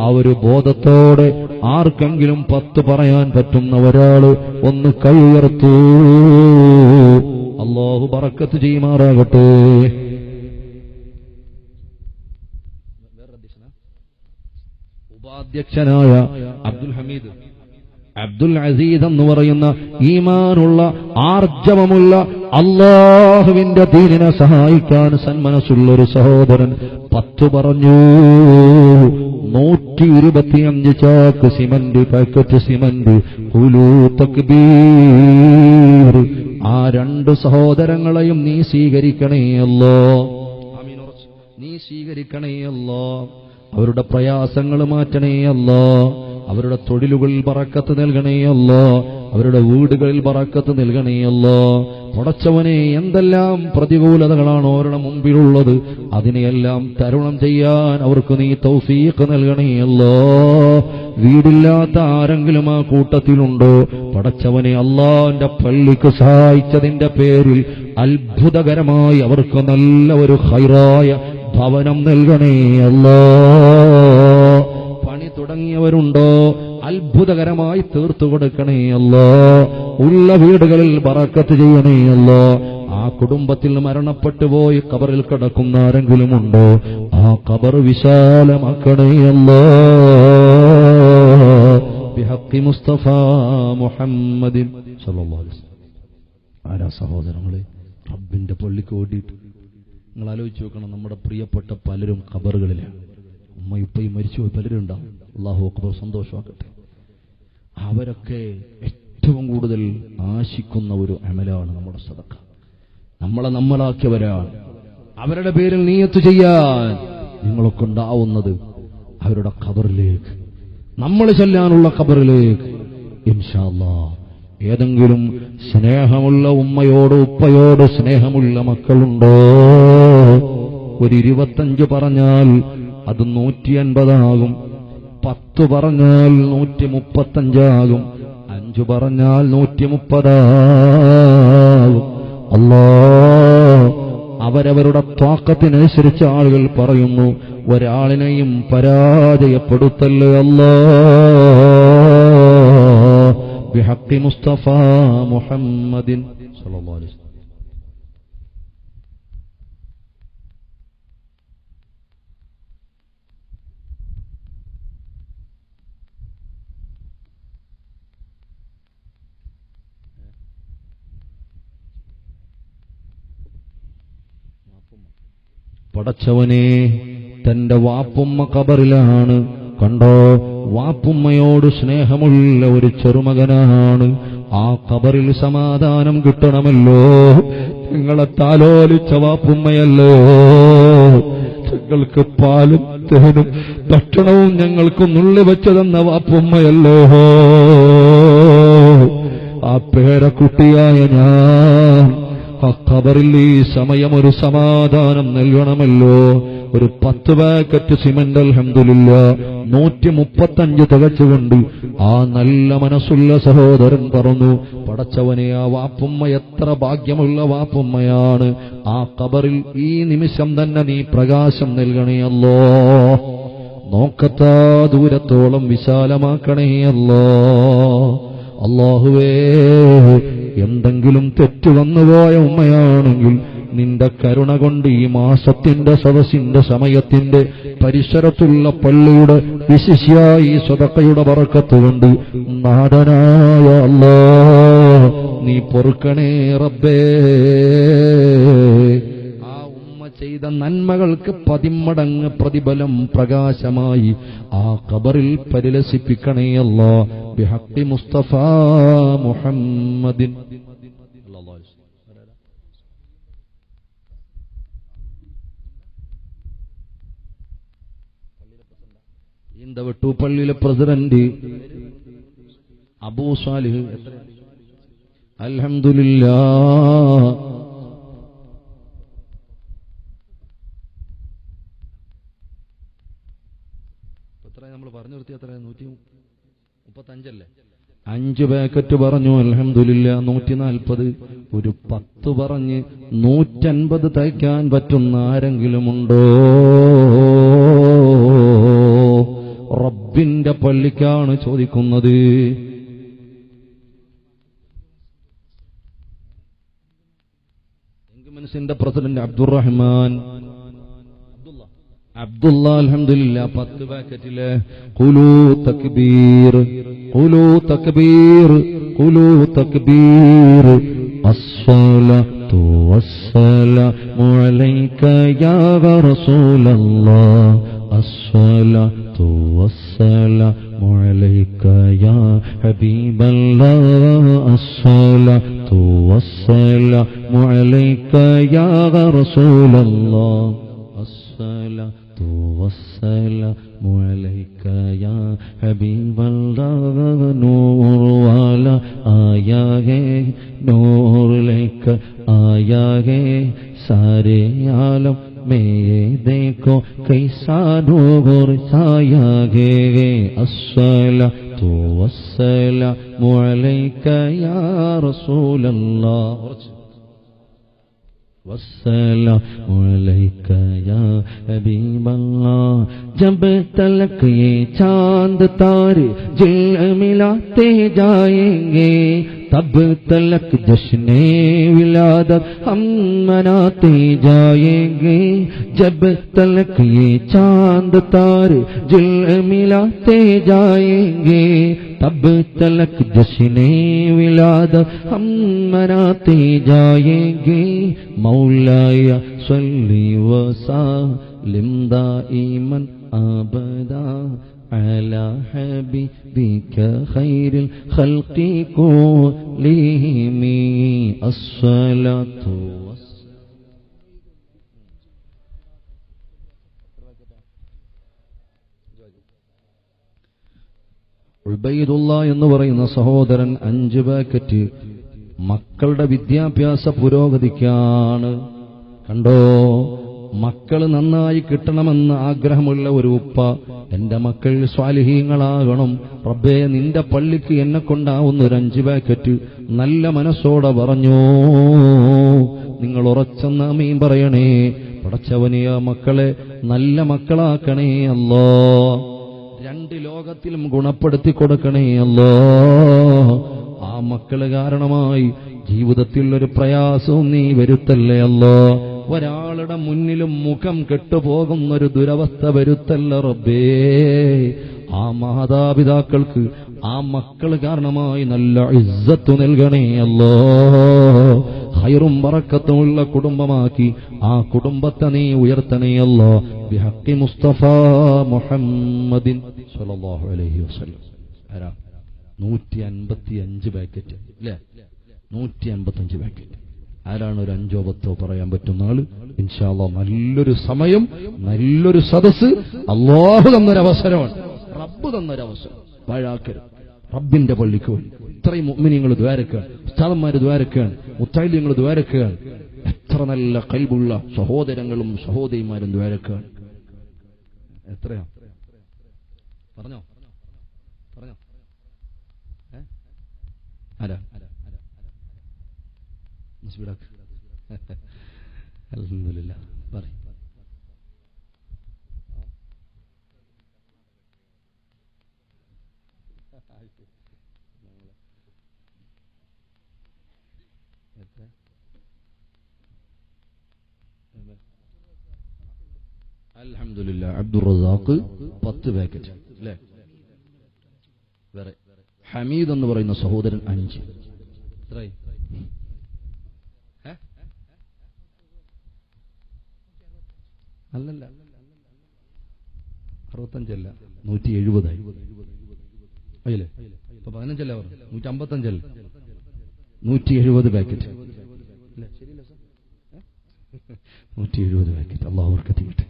ആ ഒരു ബോധത്തോടെ ആർക്കെങ്കിലും 10 പറയാൻ പറ്റുന്ന ഒരാള് ഒന്ന് കൈ ഉയർത്തൂ. അല്ലാഹു ബറക്കത്ത് ചെയ്യുമാറാകട്ടെ. ഉപാധ്യക്ഷനായ അബ്ദുൽ അസീസ് എന്ന് പറയുന്ന ഈമാനുള്ള, ആർജവമുള്ള, അല്ലാഹുവിന്റെ ദീനിനെ സഹായിക്കാൻ സന്മനസ്സുള്ളൊരു സഹോദരൻ 10 പറഞ്ഞു. 125 ചാക്ക് സിമന്റ്, പാക്കറ്റ് സിമന്റ്. ഖുലൂ തക്ബീർ. ആ 2 സഹോദരങ്ങളെയും നീ സ്വീകരിക്കണേ അല്ലാ. നീ സ്വീകരിക്കണേ അല്ലാ. അവരുടെ പ്രയാസങ്ങൾ മാറ്റണേ അല്ലാ. അവരുടെ തൊഴിലുകൾ ബറക്കത്ത് നൽകണേ അല്ലാ. അവരുടെ വീടുകളിൽ ബറക്കത്ത് നൽകണേ അല്ലാ. പടച്ചവനെ, എന്തെല്ലാം പ്രതികൂലതകളാണ് അവരുടെ മുമ്പിലുള്ളത്, അതിനെയെല്ലാം തരണം ചെയ്യാൻ അവർക്ക് നീ തൗഫീഖ് നൽകണേ അല്ലാ. വീടില്ലാത്ത ആരെങ്കിലും ആ കൂട്ടത്തിലുണ്ടോ? പടച്ചവനെ, അല്ലാഹുവിന്റെ പള്ളിക്ക് സഹായിച്ചതിന്റെ പേരിൽ അത്ഭുതകരമായി അവർക്ക് നല്ല ഒരു ഖൈറായ ഭവനം നൽകണേ അല്ലാ. പണി തുടങ്ങിയവരുണ്ടോ? അത്ഭുതകരമായി തീർത്തു കൊടുക്കണേ അല്ലാ. ഉള്ള വീടുകളിൽ ബറക്കത്ത് ചെയ്യണേ അല്ലാ. ആ കുടുംബത്തിൽ മരണപ്പെട്ടു പോയി ഖബറിൽ കിടക്കുന്ന ആരെങ്കിലും ഉണ്ടോ? ആ ഖബർ വിശാലമാക്കണേ അല്ലാ. ബിഹഖി മുസ്തഫ മുഹമ്മദിൻ സല്ലല്ലാഹു അലൈഹി വസല്ലം. ആരാ സഹോദരങ്ങളെ, റബ്ബിന്റെ പള്ളിക്ക് ഓടിയിട്ട് നിങ്ങൾ ആലോചിച്ച് നോക്കണം. നമ്മുടെ പ്രിയപ്പെട്ട പലരും ഖബറുകളിലാണ്. ഉമ്മ ഇപ്പയും മരിച്ചുപോയി പലരും ഉണ്ടാവും. അല്ലാഹു അക്ബർ, സന്തോഷമാക്കട്ടെ. അവരൊക്കെ ഏറ്റവും കൂടുതൽ ആശിക്കുന്ന ഒരു അമലാണ് നമ്മുടെ സദഖ. നമ്മളാക്കിയവരാണ്. അവരുടെ പേരിൽ നിയ്യത്ത് ചെയ്യാൻ നിങ്ങളൊക്കെ ഉണ്ടാവുന്നത് അവരുടെ ഖബറിലേക്ക്, നമ്മൾ ചെല്ലാനുള്ള ഖബറിലേക്ക്. ഇൻഷാ അല്ലാഹ് ഏതെങ്കിലും സ്നേഹമുള്ള ഉമ്മയോട് ഉപ്പയോട് സ്നേഹമുള്ള മക്കളുണ്ടോ? ഒരു 25 പറഞ്ഞാൽ അത് 150 ആകും. 10 പറഞ്ഞാൽ 135 ആകും. 5 പറഞ്ഞാൽ 130 ആകും. അല്ലാഹ് അവരവരുടെ ത്വാഖത്തിനനുസരിച്ച് ആളുകൾ പറയുന്നു. ഒരാളിനെയും പരാജയപ്പെടുത്തല്ലേ അല്ലാഹ്. ബിഹഖി മുസ്തഫ മുഹമ്മദിൻ സല്ലല്ലാഹു അലൈഹി വസല്ലം. പടച്ചവനെ, തന്റെ വാപ്പുമ്മ ഖബറിലാണ്. കണ്ടോ, വാപ്പുമ്മയോട് സ്നേഹമുള്ള ഒരു ചെറുമകനാണ്. ആ ഖബറിൽ സമാധാനം കിട്ടണമല്ലോ. നിങ്ങളെ താലോലിച്ച വാപ്പുമ്മയല്ലോ. ഞങ്ങൾക്ക് പാലും തേനും ഭക്ഷണവും ഞങ്ങൾക്ക് നുള്ളി വെച്ചു തന്ന വാപ്പുമ്മയല്ലോ. ആ പേരക്കുട്ടിയായ ഞാൻ ആ ഖബറിൽ ഈ സമയം ഒരു സമാധാനം നൽകണമല്ലോ. ഒരു 10 പാക്കറ്റ് സിമന്റ് അൽഹംദുലില്ലാ 135 തികച്ചുകൊണ്ട് ആ നല്ല മനസ്സുള്ള സഹോദരൻ പറഞ്ഞു, പടച്ചവനെ, ആ വാപ്പുമ്മ എത്ര ഭാഗ്യമുള്ള വാപ്പുമ്മയാണ്. ആ ഖബറിൽ ഈ നിമിഷം തന്നെ നീ പ്രകാശം നൽകണേ അല്ലോ. നോക്കത്താ ദൂരത്തോളം വിശാലമാക്കണേ അല്ലോ. അല്ലാഹുവേ, എന്തെങ്കിലും തെറ്റു വന്നുപോയ ഉമ്മയാണെങ്കിൽ നിന്റെ കരുണ കൊണ്ട് ഈ മാസത്തിന്റെ സദസ്സിന്റെ സമയത്തിന്റെ പരിസരത്തുള്ള പള്ളിയുടെ വിശിഷ്യായി സദഖയുടെ ബറക്കത്ത് കൊണ്ട് നാഥനായ അല്ലാഹ് നീ പൊറുക്കണേ റബ്ബേ. ആ ഉമ്മ ചെയ്ത നന്മകൾക്ക് 10 മടങ്ങ് പ്രതിഫലം പ്രകാശമായി ആ ഖബറിൽ പരിലസിപ്പിക്കണേ അല്ലാഹ്. ബിഹഖി മുസ്തഫ മുഹമ്മദിൻ. വെട്ടൂപ്പള്ളിയിലെ പ്രസിഡന്റ് അബൂ സാലിഹ്, അൽഹംദുലില്ലാഹ്. എത്ര നമ്മൾ പറഞ്ഞു നിർത്തി? എത്ര? 135 അല്ലേ? 5 പാക്കറ്റ് പറഞ്ഞു. അൽഹംദുലില്ലാഹ് 140. ഒരു 10 പറഞ്ഞ് 150 തയ്ക്കാൻ പറ്റുന്ന ആരെങ്കിലും ഉണ്ടോ? റബ്ബിന്റെ പള്ളിക്കാണ് ചോദിക്കുന്നത്. എൻഗമൻസിന്റെ പ്രസിഡന്റ് അബ്ദുറഹ്മാൻ അബ്ദുള്ള, അൽഹംദുലില്ലാഹ് 10 പാക്കറ്റിലെ ഖുലൂ തക്ബീർ, ഖുലൂ തക്ബീർ, ഖുലൂ തക്ബീർ. അസ്സലാത്തു വസ്സലാമു അലൈക യാ റസൂലല്ലാഹ്. അസ്സലാത്തു വസ്സലാമു അലൈക യാ ഹബീബല്ലാഹ്. അസ്സലാത്തു വസ്സലാമു അലൈക യാ റസൂലല്ലാഹ്. അസ്സലാത്തു വസ്സലാമു അലൈക യാ ഹബീബല്ലാഹ്. നൂർ വാല कैसा नूर छाया गे अस्सलातु वस्सलामु अलैका या रसूल अल्लाह वस्सलामु अलैका या हबीब अल्लाह। जब तलक ये चांद तारे झिलमिलाते जाएंगे तब तलक जश्ने विलादत हम मनाते जाएंगे। जब तलक ये चांद तारे झिलमिलाते जाएंगे तब तलक जश्ने विलादत हम मनाते जाएंगे। मौलाया सल्ली व सल्लिम दाइमन अबदा अला हबीबिक खैरिल खल्क़ि कुल्लिहिम अस्सलातु ഉബൈദുള്ള എന്ന് പറയുന്ന സഹോദരൻ 5 പാക്കറ്റ് മക്കളുടെ വിദ്യാഭ്യാസ പുരോഗതിക്കാണ്. കണ്ടോ, മക്കൾ നന്നായി കിട്ടണമെന്ന് ആഗ്രഹമുള്ള ഒരു ഉപ്പ, എന്റെ മക്കൾ സ്വാലിഹീങ്ങളാകണം റബ്ബേ, നിന്റെ പള്ളിക്ക് എന്നെ കൊണ്ടാവുന്ന ഒരു 5 പാക്കറ്റ് നല്ല മനസ്സോടെ പറഞ്ഞു. നിങ്ങൾ ഉറച്ചെന്ന ആമീൻ പറയണേ. പടച്ചവനെ ആ മക്കളെ നല്ല മക്കളാക്കണേ അല്ലാ. 2 ലോകത്തിലും ഗുണപ്പെടുത്തി കൊടുക്കണേ അല്ലാ. ആ മക്കള് കാരണമായി ജീവിതത്തിൽ ഒരു പ്രയാസവും നീ വരുത്തല്ലേ അല്ലാ. ഒരാളുടെ മുന്നിലും മുഖം കെട്ടുപോകുന്നൊരു ദുരവസ്ഥ വരുത്തല്ല റബ്ബേ. ആ മാതാപിതാക്കൾക്ക് ആ മക്കൾ കാരണമായി നല്ല ഇസ്സത്ത് നൽകണേ അല്ലാ. ഖൈറും ബറക്കത്തുമുള്ള കുടുംബമാക്കി ആ കുടുംബത്തെ നീ ഉയർത്തണേ അല്ലാ. ബിഹഖി മുസ്തഫ മുഹമ്മദിൻ സ്വല്ലല്ലാഹു അലൈഹി വസല്ലം. 155 പാക്കറ്റ് അല്ലേ? 155 പാക്കറ്റ്. ആരാണ് ഒരു 5ഓ 10ഓ പറയാൻ പറ്റുന്ന ആള്? ഇൻഷാ അല്ലാഹ് നല്ലൊരു സമയം, നല്ലൊരു സദസ്സ് അല്ലാഹു തന്നൊരവസരമാണ്, റബ്ബ് തന്നൊരവസരം. വാഴാക്കരുത്. റബ്ബിന്റെ പള്ളിക്ക് പോയി ഇത്രയും മുഅ്മിനീങ്ങൾ ദ്വാരക്കുകയാണ്, ഉസ്താദന്മാര് ദ്വാരക്കുകയാണ്, മുത്തഅല്ലിങ്ങൾ ദ്വാരക്കുകയാണ്, എത്ര നല്ല ഖൽബുള്ള സഹോദരങ്ങളും സഹോദരിമാരും ദ്വാരക്കുകയാണ്. എത്രയാ പറഞ്ഞോ പറഞ്ഞോ? ആരാ അൽഹംദുലില്ലാ പറ. അൽഹംദുലില്ലാ അബ്ദുർ റസാഖ് 10 പാക്കറ്റ് അല്ലേ? വേറെ ഹമീദ് എന്ന് പറയുന്ന സഹോദരൻ 5. എത്രയായി? അല്ലല്ല 65 170 ആയി അല്ലേ? ഇപ്പൊ 15 അല്ലേ പറഞ്ഞു? 155 170 പാക്കറ്റ് 170 പാക്കറ്റ്. അല്ലാഹു ബർക്കത്ത് ചെയ്യട്ടെ.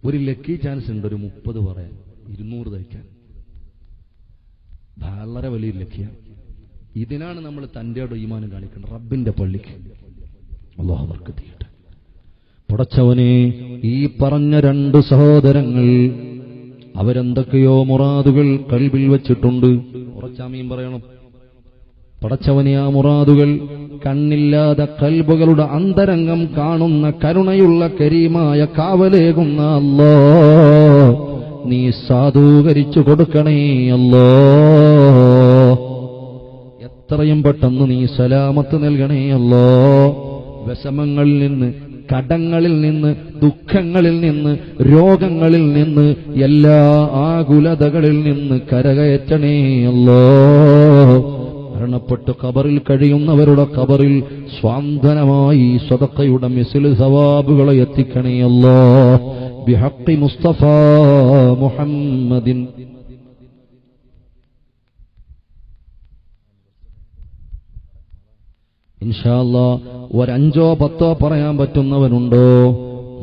ഒരു ലക്കി ചാൻസ് ഉണ്ട്, ഒരു 30 പറയാൻ, 200 തയ്ക്കാൻ. വളരെ വലിയ ലക്കിയാണ്. ഇതിനാണ് നമ്മൾ തന്റെ ഈമാനം കാണിക്കുന്നത് റബ്ബിന്റെ പള്ളിക്ക്. അല്ലാഹു ബർക്കത്ത് ചെയ്യട്ടെ. പടച്ചവനെ, ഈ പറഞ്ഞ 2 സഹോദരങ്ങൾ അവരെന്തൊക്കെയോ മുറാദുകൾ കൽബിൽ വെച്ചിട്ടുണ്ട്. ഉറച്ചാമീൻ പറയണം. പടച്ചവനെ, ആ മുറാദുകൾ കണ്ണില്ലാതെ കൽബുകളുടെ അന്തരംഗം കാണുന്ന കരുണയുള്ള കരീമായ കാവലേകുന്ന അല്ലാ, നീ സാധൂകരിച്ചു കൊടുക്കണേ അല്ലാ. എത്രയും പെട്ടെന്ന് നീ സലാമത്ത് നൽകണേ അല്ലാ. വിഷമങ്ങളിൽ നിന്ന്, കടങ്ങളിൽ നിന്ന്, ദുഃഖങ്ങളിൽ നിന്ന്, രോഗങ്ങളിൽ നിന്ന്, എല്ലാ ആകുലതകളിൽ നിന്ന് കരകയറ്റണേ അല്ലാ. മരണപ്പെട്ട് ഖബറിൽ കഴിയുന്നവരുടെ ഖബറിൽ സ്വാന്തനമായി സദഖയുടെ മിസ്ൽ സവാബുകളെ എത്തിക്കണേ അല്ലാ. ബിഹഖി മുസ്തഫ മുഹമ്മദിൻ. ഇൻഷാ അല്ലാഹ് ഒരു 5ഓ 10ഓ പറയാൻ പറ്റുന്നവനുണ്ടോ?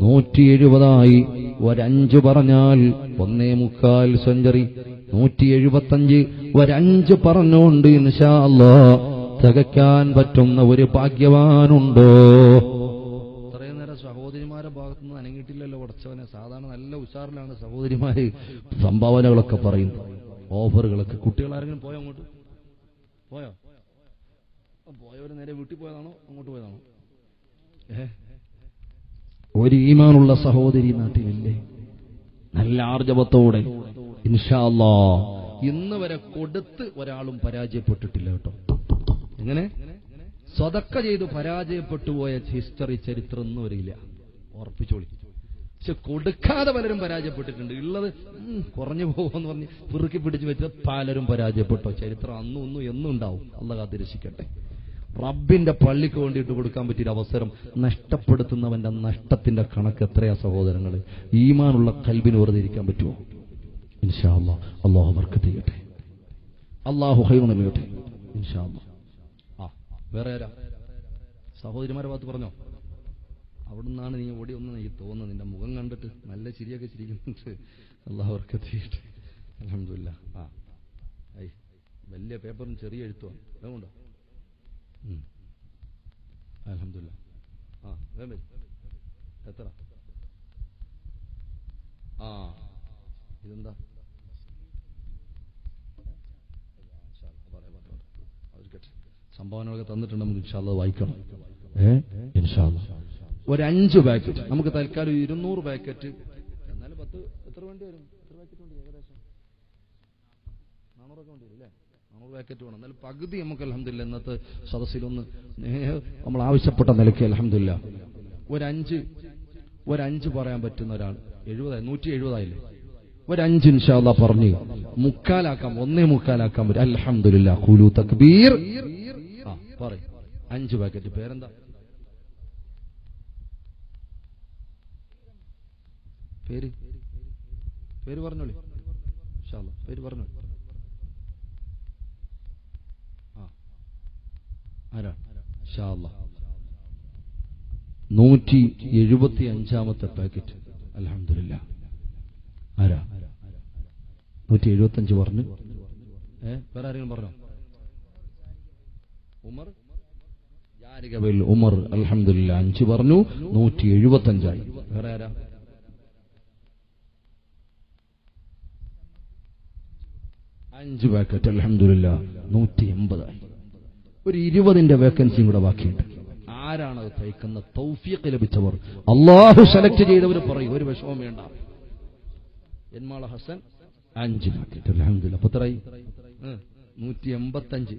170 ഒരു 5 പറഞ്ഞാൽ 1.25 സെഞ്ചുറി. 175 ഒരു 5 പറഞ്ഞുകൊണ്ട് ഇൻഷാ അല്ലാഹ് തികയ്ക്കാൻ പറ്റുന്ന ഒരു ഭാഗ്യവാനുണ്ടോ? ഇത്രയും നേരം സഹോദരിമാരുടെ ഭാഗത്ത് പഠിച്ചവനെ. സാധാരണ നല്ല ഉഷാറിലാണ് സഹോദരിമാര് സംഭാവനകളൊക്കെ പറയുന്നത്, ഓഫറുകളൊക്കെ. കുട്ടികളാരെങ്കിലും പോയോ അങ്ങോട്ട്? പോയോ? പോയവര് നേരെ വീട്ടിൽ പോയതാണോ അങ്ങോട്ട് പോയതാണോ? ഒരു ഈമാനുള്ള സഹോദരി നാട്ടിലില്ലേ? നല്ല ആർജവത്തോടെ ഇൻഷാ അല്ലാഹ് ഇന്ന് വരെ കൊടുത്ത് ഒരാളും പരാജയപ്പെട്ടിട്ടില്ല കേട്ടോ. എങ്ങനെ സ്വതക്ക ചെയ്ത് പരാജയപ്പെട്ടു പോയ ഹിസ്റ്ററി ചരിത്രം ഒന്നും വരില്ല, ഉറപ്പിച്ചോളി. പക്ഷെ കൊടുക്കാതെ പലരും പരാജയപ്പെട്ടിട്ടുണ്ട്. ഉള്ളത് കുറഞ്ഞു പോകുമെന്ന് പറഞ്ഞ് പിറുക്കി പിടിച്ചു വെച്ച് പലരും പരാജയപ്പെട്ടോ. ചരിത്രം അന്നും ഒന്നും എന്നും ഉണ്ടാവും. അല്ലാഹ് കാത്തിരക്ഷിക്കട്ടെ. റബ്ബിന്റെ പള്ളിക്ക് വേണ്ടിയിട്ട് കൊടുക്കാൻ പറ്റിയ അവസരം നഷ്ടപ്പെടുത്തുന്നവന്റെ നഷ്ടത്തിന്റെ കണക്ക് എത്രയാ സഹോദരങ്ങൾ? ഈമാനുള്ള കൽബിന് വെറുതെ ഇരിക്കാൻ പറ്റുമോ? ഇൻഷാ അല്ലാഹ് അല്ലാഹു ബർക്കത്ത് ചെയ്യട്ടെ, അല്ലാഹു ഖൈർ നൽകട്ടെ ഇൻഷാ അല്ലാഹ്. വേറെ ആരാ? സഹോദരിമാരെ ഭാഗത്ത് പറഞ്ഞോ? അവിടുന്നാണ് നീ ഓടി ഒന്ന് എനിക്ക് തോന്നുന്നത്. നിന്റെ മുഖം കണ്ടിട്ട് നല്ല ചിരിയൊക്കെ ചിരിക്കുന്നുണ്ട്. അല്ലാഹു ബർക്കത്ത് ചെയ്യട്ടെ. അൽഹംദുലില്ലാഹ്. വലിയ പേപ്പറും ചെറിയ എഴുത്തുമാണ്. അതുകൊണ്ടോ? അൽഹംദുലില്ലാഹ്. എത്ര? ഇതെന്താ? സംഭാവനകളൊക്കെ തന്നിട്ടുണ്ട്. നമുക്ക് ഇൻഷാ അല്ലാഹ് വായിക്കണം. ഇൻഷാ അല്ലാഹ് ഒരു 5 പാക്കറ്റ് നമുക്ക് തൽക്കാലം 200 പാക്കറ്റ്. എന്നാലും 10 എത്ര വേണ്ടി വരും? എത്ര പാക്കറ്റ് വേണ്ടി? ഏകദേശം 400 വേണ്ടി വരും അല്ലേ? 400 പാക്കറ്റ് വേണം. എന്നാലും പകുതി നമുക്ക് അൽഹംദുലില്ലാഹ് ഇന്നത്തെ സദസ്സിലൊന്ന് നമ്മൾ ആവശ്യപ്പെട്ട നിലയ്ക്ക് അൽഹംദുലില്ലാഹ് ഒരു 5 പറയാൻ പറ്റുന്ന ഒരാൾ. 170 ആയില്ലേ? ഒരു 5 ഇൻഷാ അല്ലാഹ് പറഞ്ഞ് മുക്കാലാക്കാം. 1.25 പറ്റും. അൽഹംദുലില്ലാഹ്. ഖൂലു തക്ബീർ. പറയും 5 പാക്കറ്റ്. പേരെന്താ? പേര് പറഞ്ഞോളി. ഇൻഷാ അല്ലാഹ് പേര് പറഞ്ഞോളി. ആരാ? ഇൻഷാ അല്ലാഹ് 175ാമത്തെ പാക്കറ്റ്. അൽഹംദുലില്ലാഹ്. ആരാ? 175 പറഞ്ഞു. വേറെ ആരെങ്കിലും പറഞ്ഞോ? ഉമർ ഉമർ. അൽഹംദുലില്ലാഹ് 5 പറഞ്ഞു. 175ആയി. വേറെ ആരാ? 5 പാക്കറ്റ്. അൽഹംദുലില്ലാഹ് 180ആയി. ഒരു 20ന്റെ വേക്കൻസിയും കൂടെ ബാക്കിയുണ്ട്. ആരാണത് തയ്ക്കുന്ന തൗഫീഖ് ലഭിച്ചവർ? അല്ലാഹു സെലക്ട് ചെയ്തവർ പറയും. ഒരു വിഷമം വേണ്ട. എന്മാള ഹസൻ 5 പാക്കറ്റ്. അൽഹംദുലില്ലാഹ്. അപ്പൊ എത്രയായി? 185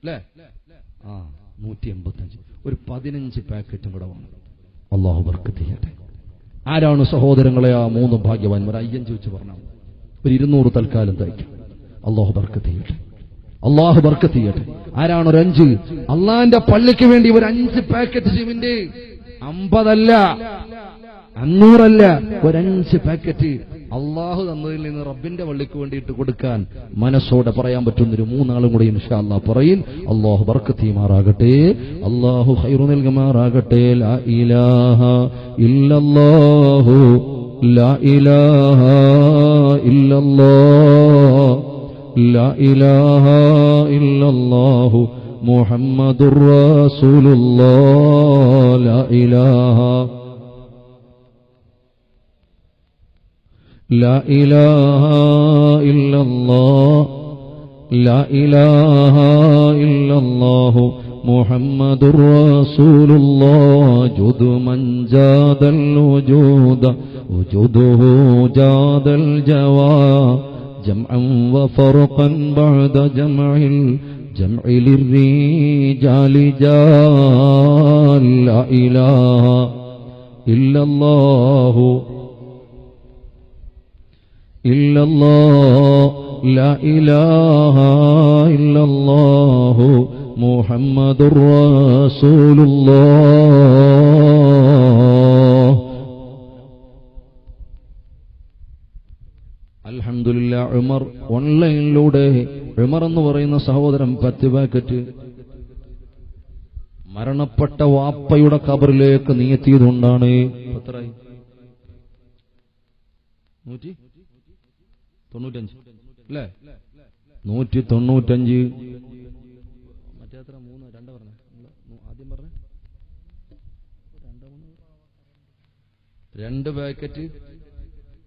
അല്ലേ? 185. ഒരു 15 പാക്കറ്റും കൂടെ വേണം. അല്ലാഹു ബർക്കത്ത് ചെയ്യട്ടെ. ആരാണ് സഹോദരങ്ങളെ ആ 3 ഭാഗ്യവാന്മാർ? അയ്യം ചോദിച്ചു പറഞ്ഞാൽ ഒരു 200 തൽക്കാലം തയ്ക്കും. അല്ലാഹു ബർക്കത്ത് ചെയ്യട്ടെ, അല്ലാഹു ബർക്കത്ത് ചെയ്യട്ടെ. ആരാണ് ഒരു 5? അള്ളാന്റെ പള്ളിക്ക് വേണ്ടി ഒരു 5 പാക്കറ്റ് സിമന്റ്. 50 അല്ല, 500 അല്ല, ഒരു 5 പാക്കറ്റ് അള്ളാഹു തന്നതിൽ നിന്ന് റബ്ബിന്റെ പള്ളിക്ക് വേണ്ടിയിട്ട് കൊടുക്കാൻ മനസ്സോടെ പറയാൻ പറ്റുന്നൊരു 3 ആളും കൂടി ഇൻഷാ അല്ലാഹ് പറയും. അള്ളാഹു ബർക്കത്ത് ചെയ്യുമാറാകട്ടെ, അള്ളാഹു ഖൈർ നൽകുമാറാകട്ടെ. ലാ ഇലാഹ ഇല്ലല്ലാഹു ലാ ഇലാഹ ഇല്ലല്ലാഹ് ലാ ഇലാഹ ഇല്ലല്ലാഹു മുഹമ്മദുർ റസൂലുള്ളാഹ് ലാ ഇലാഹ لا إله إلا الله لا إله إلا الله محمد رسول الله جد من جاد الوجود وجوده جاد الجوى جمعا وفرقا بعد جمع الجمع للرجال جال لا إله إلا الله إلا الله لا إله إلا الله محمد رسول الله. അൽഹംദുലില്ലാ. ഉമർ ഓൺലൈനിലൂടെ ഉമർ എന്ന് പറയുന്ന സഹോദരൻ 10 പാക്കറ്റ് മരണപ്പെട്ട വാപ്പയുടെ ഖബറിലേക്ക് നീയെത്തിയതുകൊണ്ടാണ്. എത്രയായി? 195 അല്ലേ? 195. മറ്റേ എത്ര? 3 2 പറഞ്ഞ ആദ്യം പറഞ്ഞ 2 പാക്കറ്റ്